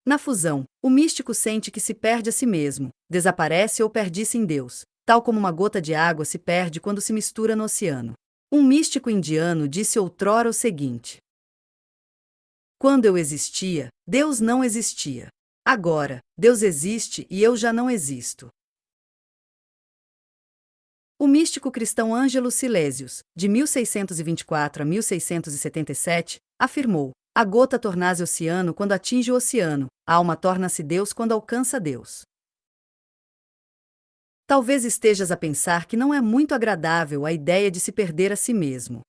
Na fusão, o místico sente que se perde a si mesmo, desaparece ou perde-se em Deus, tal como uma gota de água se perde quando se mistura no oceano. Um místico indiano disse outrora o seguinte: quando eu existia, Deus não existia. Agora, Deus existe e eu já não existo. O místico cristão Ângelo Silesius, de 1624 a 1677, afirmou: a gota torna-se oceano quando atinge o oceano, a alma torna-se Deus quando alcança Deus. Talvez estejas a pensar que não é muito agradável a ideia de se perder a si mesmo.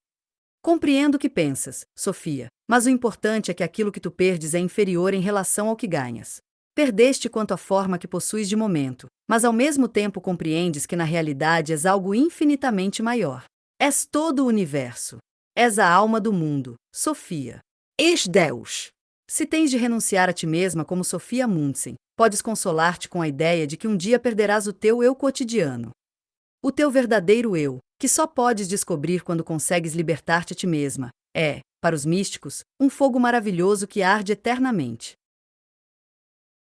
Compreendo o que pensas, Sofia, mas o importante é que aquilo que tu perdes é inferior em relação ao que ganhas. Perdeste quanto à forma que possuis de momento, mas ao mesmo tempo compreendes que na realidade és algo infinitamente maior. És todo o universo. És a alma do mundo, Sofia. És Deus. Se tens de renunciar a ti mesma como Sofia Mundsen, podes consolar-te com a ideia de que um dia perderás o teu eu cotidiano. O teu verdadeiro eu, que só podes descobrir quando consegues libertar-te a ti mesma, é, para os místicos, um fogo maravilhoso que arde eternamente.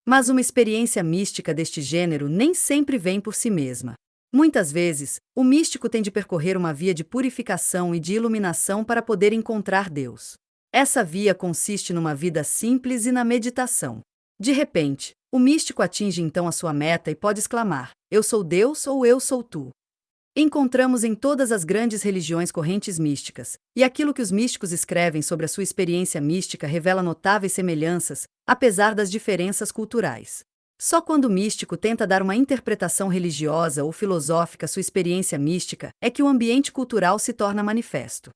Mas uma experiência mística deste gênero nem sempre vem por si mesma. Muitas vezes, o místico tem de percorrer uma via de purificação e de iluminação para poder encontrar Deus. Essa via consiste numa vida simples e na meditação. De repente, o místico atinge então a sua meta e pode exclamar: eu sou Deus ou eu sou tu. Encontramos em todas as grandes religiões correntes místicas, e aquilo que os místicos escrevem sobre a sua experiência mística revela notáveis semelhanças, apesar das diferenças culturais. Só quando o místico tenta dar uma interpretação religiosa ou filosófica à sua experiência mística é que o ambiente cultural se torna manifesto.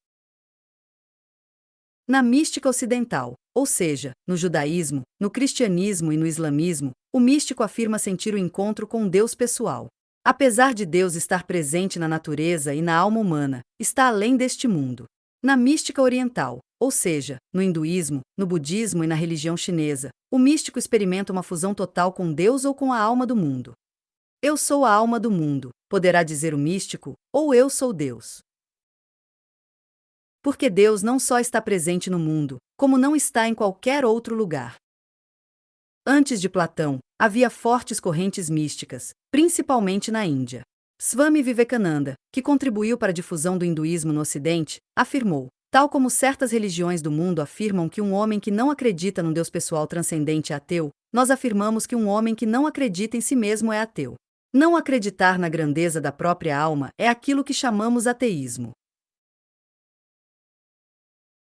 Na mística ocidental, ou seja, no judaísmo, no cristianismo e no islamismo, o místico afirma sentir o encontro com um Deus pessoal. Apesar de Deus estar presente na natureza e na alma humana, está além deste mundo. Na mística oriental, ou seja, no hinduísmo, no budismo e na religião chinesa, o místico experimenta uma fusão total com Deus ou com a alma do mundo. Eu sou a alma do mundo, poderá dizer o místico, ou eu sou Deus. Porque Deus não só está presente no mundo, como não está em qualquer outro lugar. Antes de Platão, havia fortes correntes místicas, principalmente na Índia. Swami Vivekananda, que contribuiu para a difusão do hinduísmo no Ocidente, afirmou: tal como certas religiões do mundo afirmam que um homem que não acredita num Deus pessoal transcendente é ateu, nós afirmamos que um homem que não acredita em si mesmo é ateu. Não acreditar na grandeza da própria alma é aquilo que chamamos ateísmo.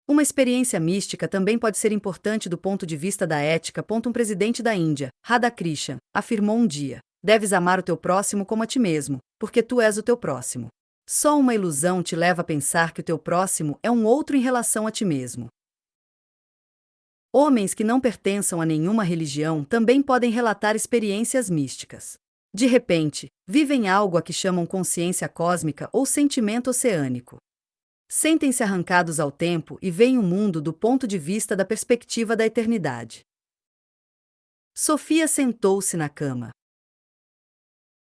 Uma experiência mística também pode ser importante do ponto de vista da ética. Um presidente da Índia, Radhakrishan, afirmou um dia: deves amar o teu próximo como a ti mesmo, porque tu és o teu próximo. Só uma ilusão te leva a pensar que o teu próximo é um outro em relação a ti mesmo. Homens que não pertençam a nenhuma religião também podem relatar experiências místicas. De repente, vivem algo a que chamam consciência cósmica ou sentimento oceânico. Sentem-se arrancados ao tempo e veem o mundo do ponto de vista da perspectiva da eternidade. Sofia sentou-se na cama.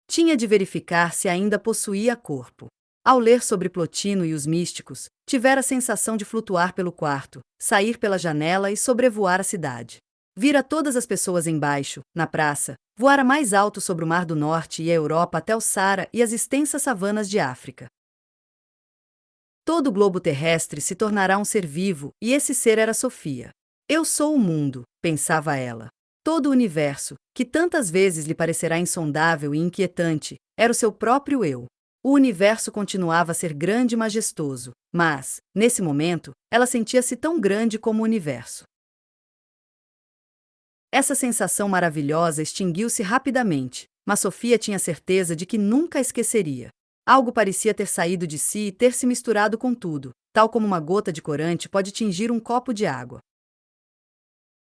Tinha de verificar se ainda possuía corpo. Ao ler sobre Plotino e os místicos, tivera a sensação de flutuar pelo quarto, sair pela janela e sobrevoar a cidade. Vira todas as pessoas embaixo, na praça, voara mais alto sobre o Mar do Norte e a Europa até o Saara e as extensas savanas de África. Todo o globo terrestre se tornará um ser vivo, e esse ser era Sofia. Eu sou o mundo, pensava ela. Todo o universo, que tantas vezes lhe parecerá insondável e inquietante, era o seu próprio eu. O universo continuava a ser grande e majestoso, mas, nesse momento, ela sentia-se tão grande como o universo. Essa sensação maravilhosa extinguiu-se rapidamente, mas Sofia tinha certeza de que nunca a esqueceria. Algo parecia ter saído de si e ter se misturado com tudo, tal como uma gota de corante pode tingir um copo de água.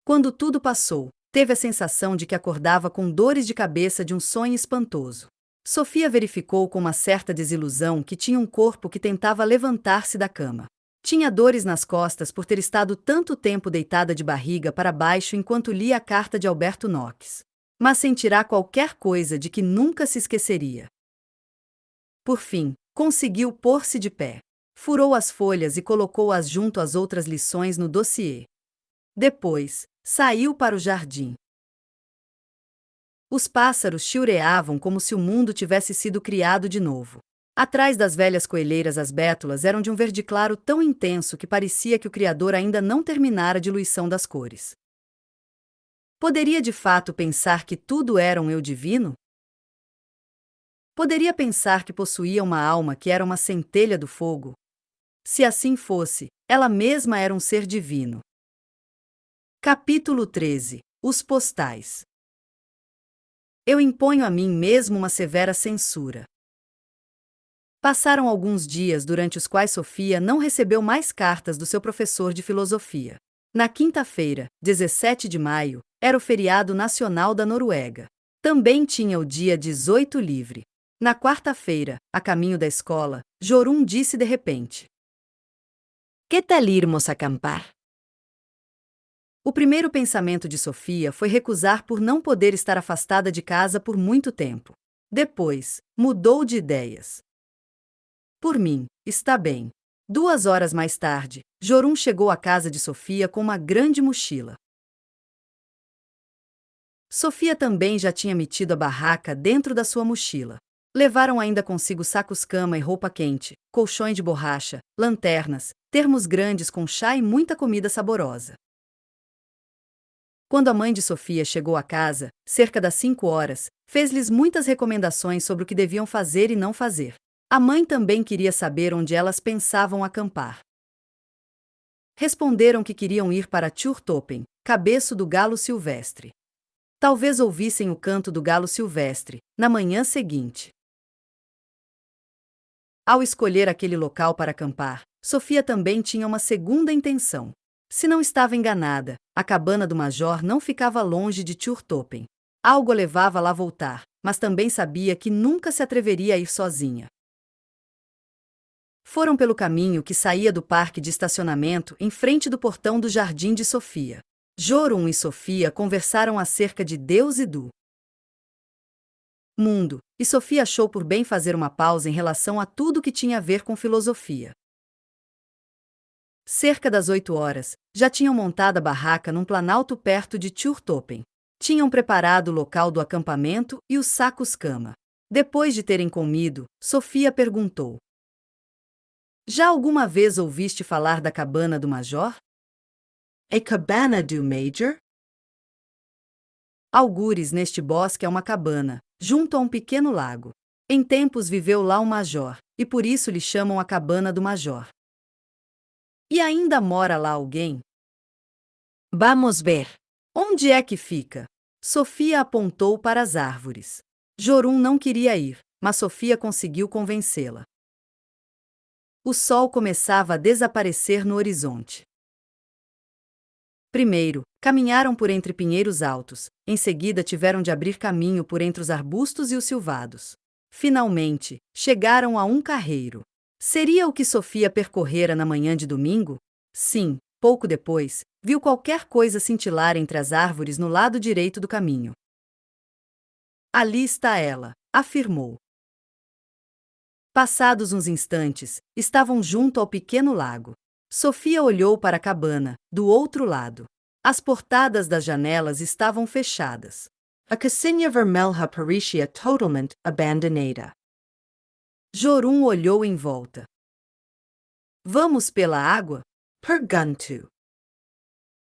Quando tudo passou, teve a sensação de que acordava com dores de cabeça de um sonho espantoso. Sofia verificou com uma certa desilusão que tinha um corpo que tentava levantar-se da cama. Tinha dores nas costas por ter estado tanto tempo deitada de barriga para baixo enquanto lia a carta de Alberto Knox. Mas sentirá qualquer coisa de que nunca se esqueceria. Por fim, conseguiu pôr-se de pé. Furou as folhas e colocou-as junto às outras lições no dossiê. Depois, saiu para o jardim. Os pássaros chiureavam como se o mundo tivesse sido criado de novo. Atrás das velhas coelheiras as bétulas eram de um verde claro tão intenso que parecia que o Criador ainda não terminara a diluição das cores. Poderia de fato pensar que tudo era um eu divino? Poderia pensar que possuía uma alma que era uma centelha do fogo? Se assim fosse, ela mesma era um ser divino. Capítulo 13. Os postais. Eu imponho a mim mesmo uma severa censura. Passaram alguns dias durante os quais Sofia não recebeu mais cartas do seu professor de filosofia. Na quinta-feira, 17 de maio, era o feriado nacional da Noruega. Também tinha o dia 18 livre. Na quarta-feira, a caminho da escola, Jorunn disse de repente: Que tal irmos acampar? O primeiro pensamento de Sofia foi recusar por não poder estar afastada de casa por muito tempo. Depois, mudou de ideias. Por mim, está bem. 2 horas mais tarde, Jorunn chegou à casa de Sofia com uma grande mochila. Sofia também já tinha metido a barraca dentro da sua mochila. Levaram ainda consigo sacos-cama e roupa quente, colchões de borracha, lanternas, termos grandes com chá e muita comida saborosa. Quando a mãe de Sofia chegou à casa, cerca das 5 horas, fez-lhes muitas recomendações sobre o que deviam fazer e não fazer. A mãe também queria saber onde elas pensavam acampar. Responderam que queriam ir para Tjurtoppen, cabeço do galo silvestre. Talvez ouvissem o canto do galo silvestre, na manhã seguinte. Ao escolher aquele local para acampar, Sofia também tinha uma segunda intenção. Se não estava enganada, a cabana do Major não ficava longe de Tjurtoppen. Algo a levava lá a voltar, mas também sabia que nunca se atreveria a ir sozinha. Foram pelo caminho que saía do parque de estacionamento em frente do portão do jardim de Sofia. Jorunn e Sofia conversaram acerca de Deus e do mundo, e Sofia achou por bem fazer uma pausa em relação a tudo que tinha a ver com filosofia. Cerca das 8 horas, já tinham montado a barraca num planalto perto de Tjurtoppen. Tinham preparado o local do acampamento e os sacos-cama. Depois de terem comido, Sofia perguntou: Já alguma vez ouviste falar da cabana do Major? A cabana do Major? Algures neste bosque há uma cabana, junto a um pequeno lago. Em tempos viveu lá um major, e por isso lhe chamam a cabana do Major. E ainda mora lá alguém? Vamos ver. Onde é que fica? Sofia apontou para as árvores. Jorunn não queria ir, mas Sofia conseguiu convencê-la. O sol começava a desaparecer no horizonte. Primeiro, caminharam por entre pinheiros altos, em seguida tiveram de abrir caminho por entre os arbustos e os silvados. Finalmente, chegaram a um carreiro. Seria o que Sofia percorrera na manhã de domingo? Sim, pouco depois, viu qualquer coisa cintilar entre as árvores no lado direito do caminho. Ali está ela, afirmou. Passados uns instantes, estavam junto ao pequeno lago. Sofia olhou para a cabana, do outro lado. As portadas das janelas estavam fechadas. A casinha vermelha parecia totalmente abandonada. Jorun olhou em volta. Vamos pela água? Perguntou.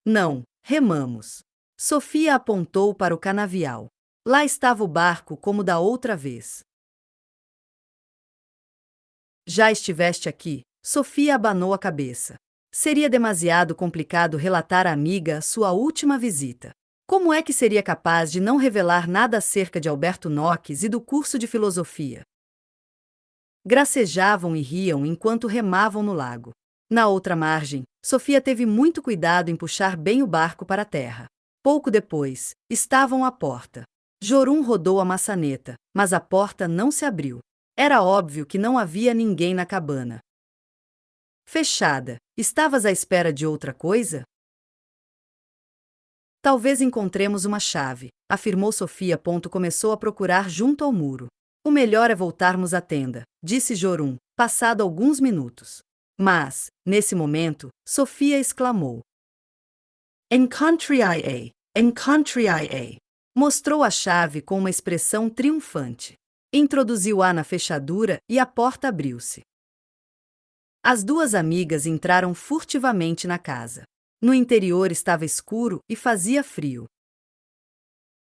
Não, remamos. Sofia apontou para o canavial. Lá estava o barco como da outra vez. Já estiveste aqui? Sofia abanou a cabeça. Seria demasiado complicado relatar à amiga sua última visita. Como é que seria capaz de não revelar nada acerca de Alberto Knox e do curso de filosofia? Gracejavam e riam enquanto remavam no lago. Na outra margem, Sofia teve muito cuidado em puxar bem o barco para a terra. Pouco depois, estavam à porta. Jorun rodou a maçaneta, mas a porta não se abriu. Era óbvio que não havia ninguém na cabana. Fechada, estavas à espera de outra coisa? Talvez encontremos uma chave, afirmou Sofia. Começou a procurar junto ao muro. O melhor é voltarmos à tenda, disse Jorun, passado alguns minutos. Mas, nesse momento, Sofia exclamou. Encontrei-a! Encontrei-a! Mostrou a chave com uma expressão triunfante. Introduziu-a na fechadura e a porta abriu-se. As duas amigas entraram furtivamente na casa. No interior estava escuro e fazia frio.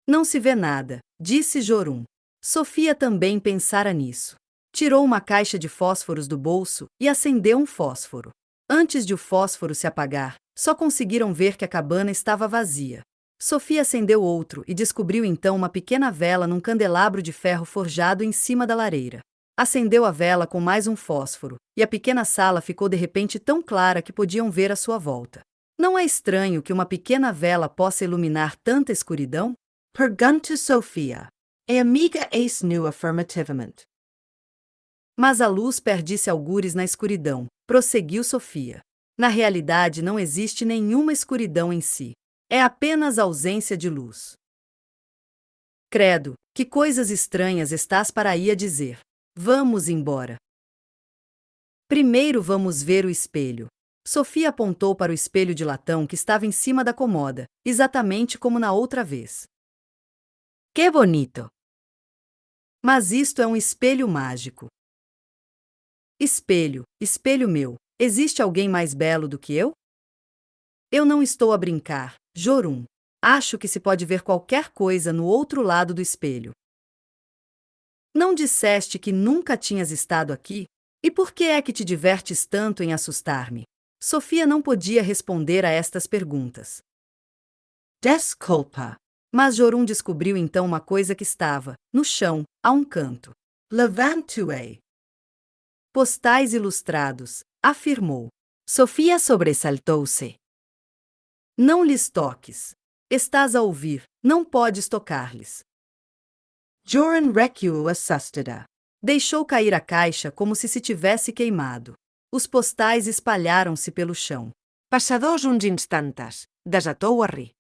Não se vê nada, disse Jorun. Sofia também pensara nisso. Tirou uma caixa de fósforos do bolso e acendeu um fósforo. Antes de o fósforo se apagar, só conseguiram ver que a cabana estava vazia. Sofia acendeu outro e descobriu então uma pequena vela num candelabro de ferro forjado em cima da lareira. Acendeu a vela com mais um fósforo, e a pequena sala ficou de repente tão clara que podiam ver à sua volta. Não é estranho que uma pequena vela possa iluminar tanta escuridão? Perguntou Sofia. A amiga aceitou afirmativamente. Mas a luz perde-se algures na escuridão, prosseguiu Sofia. Na realidade não existe nenhuma escuridão em si. É apenas ausência de luz. Credo, que coisas estranhas estás para aí a dizer. Vamos embora. Primeiro vamos ver o espelho. Sofia apontou para o espelho de latão que estava em cima da cômoda, exatamente como na outra vez. Que bonito! Mas isto é um espelho mágico. Espelho, espelho meu, existe alguém mais belo do que eu? Eu não estou a brincar, Jorun. Acho que se pode ver qualquer coisa no outro lado do espelho. Não disseste que nunca tinhas estado aqui? E por que é que te divertes tanto em assustar-me? Sofia não podia responder a estas perguntas. Desculpa. Mas Jorun descobriu então uma coisa que estava, no chão, a um canto. Levantou-a. Postais ilustrados, afirmou. Sofia sobressaltou-se. Não lhes toques. Estás a ouvir, não podes tocar-lhes. Jorun recuou assustada. Deixou cair a caixa como se tivesse queimado. Os postais espalharam-se pelo chão. Passados uns instantes, desatou a rir.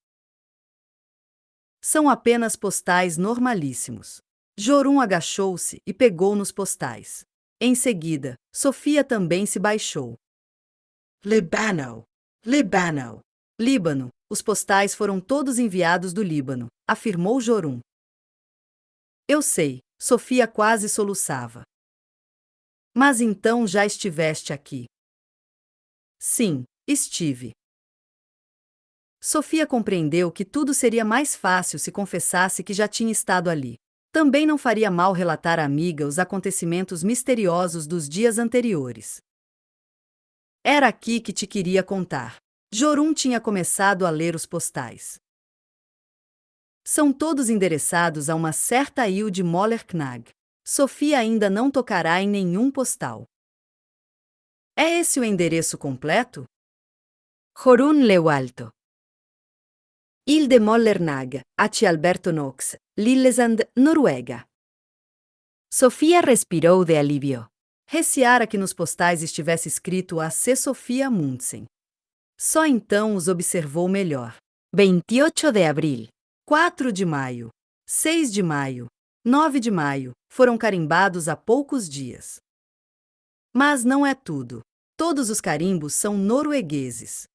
São apenas postais normalíssimos. Jorun agachou-se e pegou nos postais. Em seguida, Sofia também se baixou. Líbano. Líbano. Líbano, os postais foram todos enviados do Líbano, afirmou Jorun. Eu sei, Sofia quase soluçava. Mas então já estiveste aqui? Sim, estive. Sofia compreendeu que tudo seria mais fácil se confessasse que já tinha estado ali. Também não faria mal relatar à amiga os acontecimentos misteriosos dos dias anteriores. Era aqui que te queria contar. Jorun tinha começado a ler os postais. São todos endereçados a uma certa ilha de Mollerknag. Sofia ainda não tocará em nenhum postal. É esse o endereço completo? Jorun leu alto. Il de Mollernag, a Alberto Knox, Lillesand, Noruega. Sofia respirou de alívio. Receara que nos postais estivesse escrito a C. Sofia Amundsen. Só então os observou melhor. 28 de abril. 4 de maio. 6 de maio. 9 de maio. Foram carimbados há poucos dias. Mas não é tudo. Todos os carimbos são noruegueses.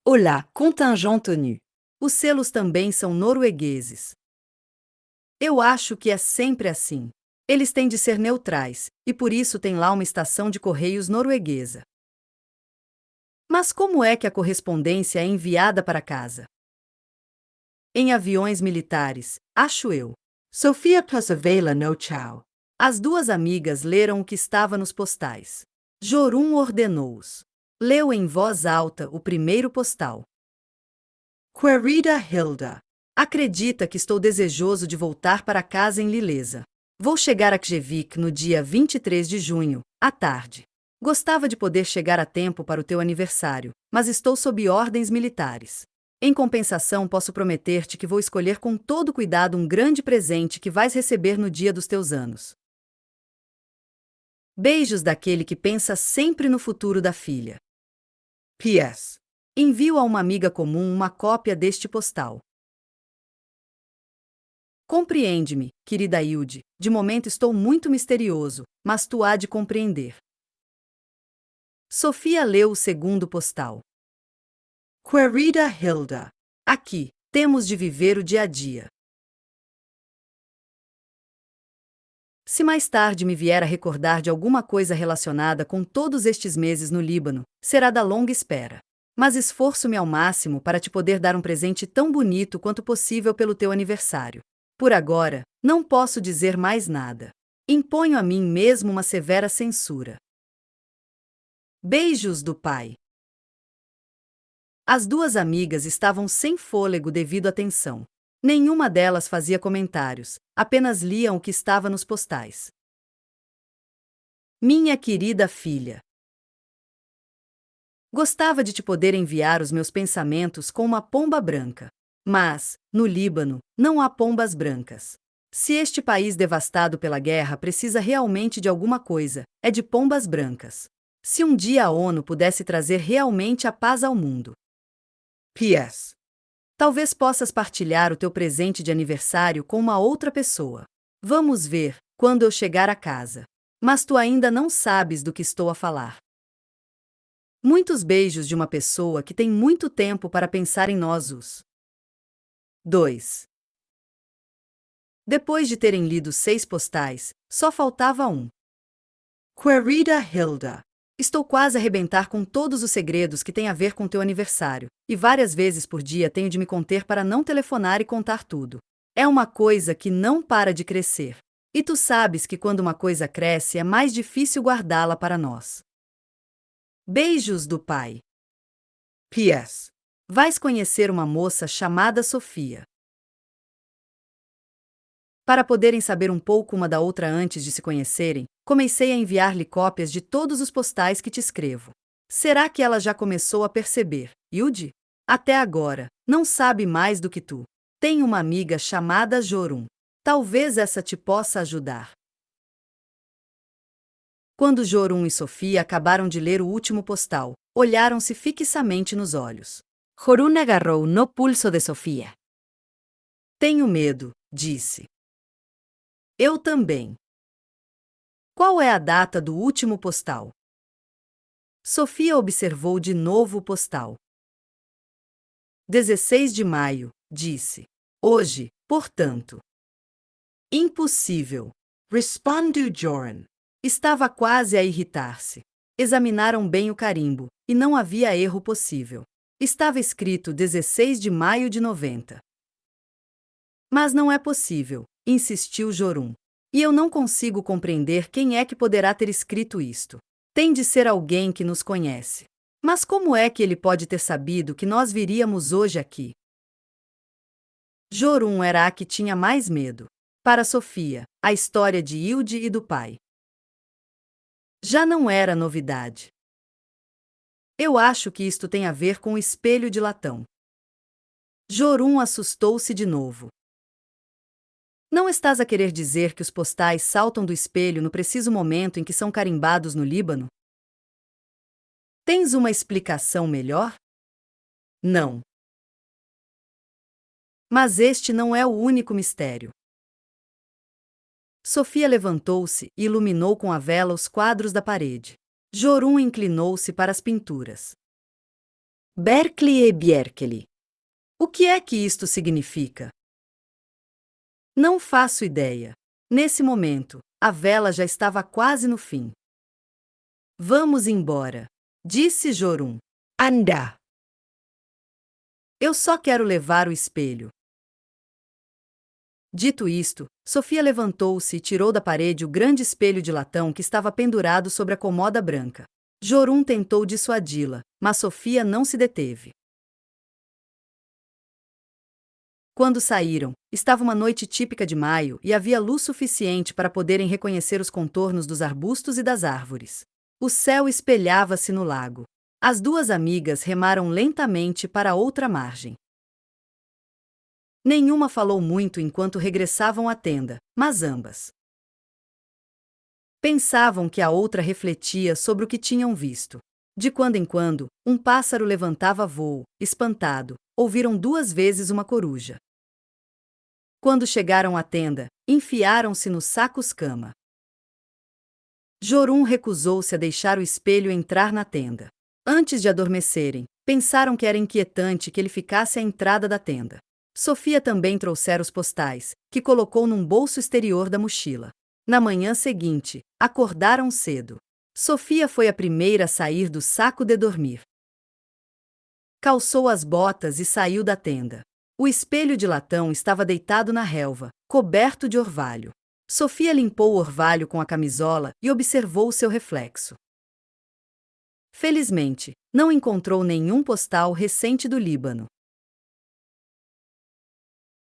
Olá, contingent tenu. Os selos também são noruegueses. Eu acho que é sempre assim. Eles têm de ser neutrais, e por isso tem lá uma estação de correios norueguesa. Mas como é que a correspondência é enviada para casa? Em aviões militares, acho eu. Sophia Pasavela no Chow. As duas amigas leram o que estava nos postais. Jorun ordenou-os. Leu em voz alta o primeiro postal. Querida Hilda. Acredita que estou desejoso de voltar para casa em Lilesa. Vou chegar a Kjevik no dia 23 de junho, à tarde. Gostava de poder chegar a tempo para o teu aniversário, mas estou sob ordens militares. Em compensação, posso prometer-te que vou escolher com todo cuidado um grande presente que vais receber no dia dos teus anos. Beijos daquele que pensa sempre no futuro da filha. P.S. Envio a uma amiga comum uma cópia deste postal. Compreende-me, querida Hilde, de momento estou muito misterioso, mas tu há de compreender. Sofia leu o segundo postal. Querida Hilda. Aqui, temos de viver o dia a dia. Se mais tarde me vier a recordar de alguma coisa relacionada com todos estes meses no Líbano, será da longa espera. Mas esforço-me ao máximo para te poder dar um presente tão bonito quanto possível pelo teu aniversário. Por agora, não posso dizer mais nada. Imponho a mim mesmo uma severa censura. Beijos do pai. As duas amigas estavam sem fôlego devido à tensão. Nenhuma delas fazia comentários, apenas liam o que estava nos postais. Minha querida filha. Gostava de te poder enviar os meus pensamentos com uma pomba branca. Mas, no Líbano, não há pombas brancas. Se este país devastado pela guerra precisa realmente de alguma coisa, é de pombas brancas. Se um dia a ONU pudesse trazer realmente a paz ao mundo. P.S. Talvez possas partilhar o teu presente de aniversário com uma outra pessoa. Vamos ver, quando eu chegar a casa. Mas tu ainda não sabes do que estou a falar. Muitos beijos de uma pessoa que tem muito tempo para pensar em nós. 2. Depois de terem lido 6 postais, só faltava um. Querida Hilda. Estou quase a arrebentar com todos os segredos que têm a ver com teu aniversário, e várias vezes por dia tenho de me conter para não telefonar e contar tudo. É uma coisa que não para de crescer. E tu sabes que quando uma coisa cresce é mais difícil guardá-la para nós. Beijos do pai. P.S. Vais conhecer uma moça chamada Sofia. Para poderem saber um pouco uma da outra antes de se conhecerem, comecei a enviar-lhe cópias de todos os postais que te escrevo. Será que ela já começou a perceber, Hilde? Até agora, não sabe mais do que tu. Tem uma amiga chamada Jorun. Talvez essa te possa ajudar. Quando Jorun e Sofia acabaram de ler o último postal, olharam-se fixamente nos olhos. Jorun agarrou no pulso de Sofia. Tenho medo, disse. Eu também. Qual é a data do último postal? Sofia observou de novo o postal. 16 de maio, disse. Hoje, portanto. Impossível. Respondu Joran. Estava quase a irritar-se. Examinaram bem o carimbo, e não havia erro possível. Estava escrito 16 de maio de 90. Mas não é possível, insistiu Jorun. E eu não consigo compreender quem é que poderá ter escrito isto. Tem de ser alguém que nos conhece. Mas como é que ele pode ter sabido que nós viríamos hoje aqui? Jorun era a que tinha mais medo. Para Sofia, a história de Hilde e do pai já não era novidade. Eu acho que isto tem a ver com o espelho de latão. Jorun assustou-se de novo. Não estás a querer dizer que os postais saltam do espelho no preciso momento em que são carimbados no Líbano? Tens uma explicação melhor? Não. Mas este não é o único mistério. Sofia levantou-se e iluminou com a vela os quadros da parede. Jorun inclinou-se para as pinturas. Berkeley e Bjerkeli. O que é que isto significa? Não faço ideia. Nesse momento, a vela já estava quase no fim. Vamos embora, disse Jorun. Anda! Eu só quero levar o espelho. Dito isto, Sofia levantou-se e tirou da parede o grande espelho de latão que estava pendurado sobre a comoda branca. Jorun tentou dissuadi-la, mas Sofia não se deteve. Quando saíram, estava uma noite típica de maio e havia luz suficiente para poderem reconhecer os contornos dos arbustos e das árvores. O céu espelhava-se no lago. As duas amigas remaram lentamente para a outra margem. Nenhuma falou muito enquanto regressavam à tenda, mas ambas pensavam que a outra refletia sobre o que tinham visto. De quando em quando, um pássaro levantava voo, espantado. Ouviram 2 vezes uma coruja. Quando chegaram à tenda, enfiaram-se nos sacos-cama. Jorun recusou-se a deixar o espelho entrar na tenda. Antes de adormecerem, pensaram que era inquietante que ele ficasse à entrada da tenda. Sofia também trouxera os postais, que colocou num bolso exterior da mochila. Na manhã seguinte, acordaram cedo. Sofia foi a primeira a sair do saco de dormir. Calçou as botas e saiu da tenda. O espelho de latão estava deitado na relva, coberto de orvalho. Sofia limpou o orvalho com a camisola e observou seu reflexo. Felizmente, não encontrou nenhum postal recente do Líbano.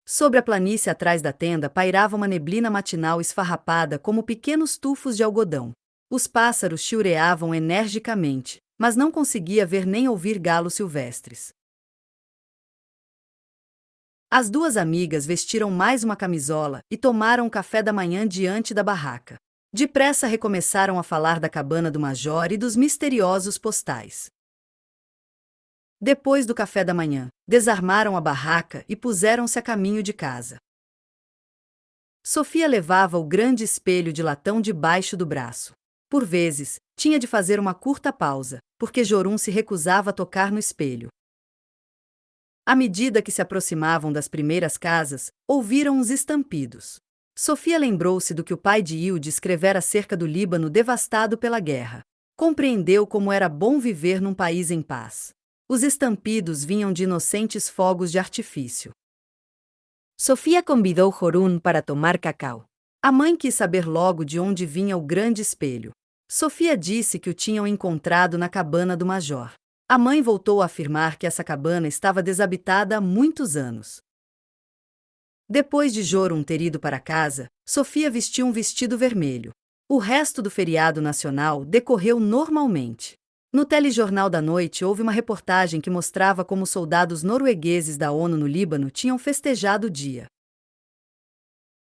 Sobre a planície atrás da tenda pairava uma neblina matinal esfarrapada como pequenos tufos de algodão. Os pássaros chiureavam energicamente, mas não conseguia ver nem ouvir galos silvestres. As duas amigas vestiram mais uma camisola e tomaram café da manhã diante da barraca. Depressa recomeçaram a falar da cabana do Major e dos misteriosos postais. Depois do café da manhã, desarmaram a barraca e puseram-se a caminho de casa. Sofia levava o grande espelho de latão debaixo do braço. Por vezes, tinha de fazer uma curta pausa, porque Jorun se recusava a tocar no espelho. À medida que se aproximavam das primeiras casas, ouviram uns estampidos. Sofia lembrou-se do que o pai de Hilde escrevera acerca do Líbano devastado pela guerra. Compreendeu como era bom viver num país em paz. Os estampidos vinham de inocentes fogos de artifício. Sofia convidou Jorun para tomar cacau. A mãe quis saber logo de onde vinha o grande espelho. Sofia disse que o tinham encontrado na cabana do Major. A mãe voltou a afirmar que essa cabana estava desabitada há muitos anos. Depois de Jorun ter ido para casa, Sofia vestiu um vestido vermelho. O resto do feriado nacional decorreu normalmente. No telejornal da noite houve uma reportagem que mostrava como os soldados noruegueses da ONU no Líbano tinham festejado o dia.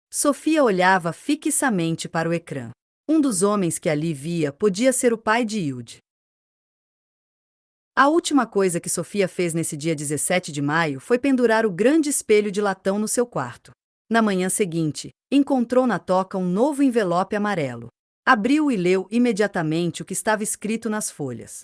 Sofia olhava fixamente para o ecrã. Um dos homens que ali via podia ser o pai de Hilde. A última coisa que Sofia fez nesse dia 17 de maio foi pendurar o grande espelho de latão no seu quarto. Na manhã seguinte, encontrou na toca um novo envelope amarelo. Abriu e leu imediatamente o que estava escrito nas folhas.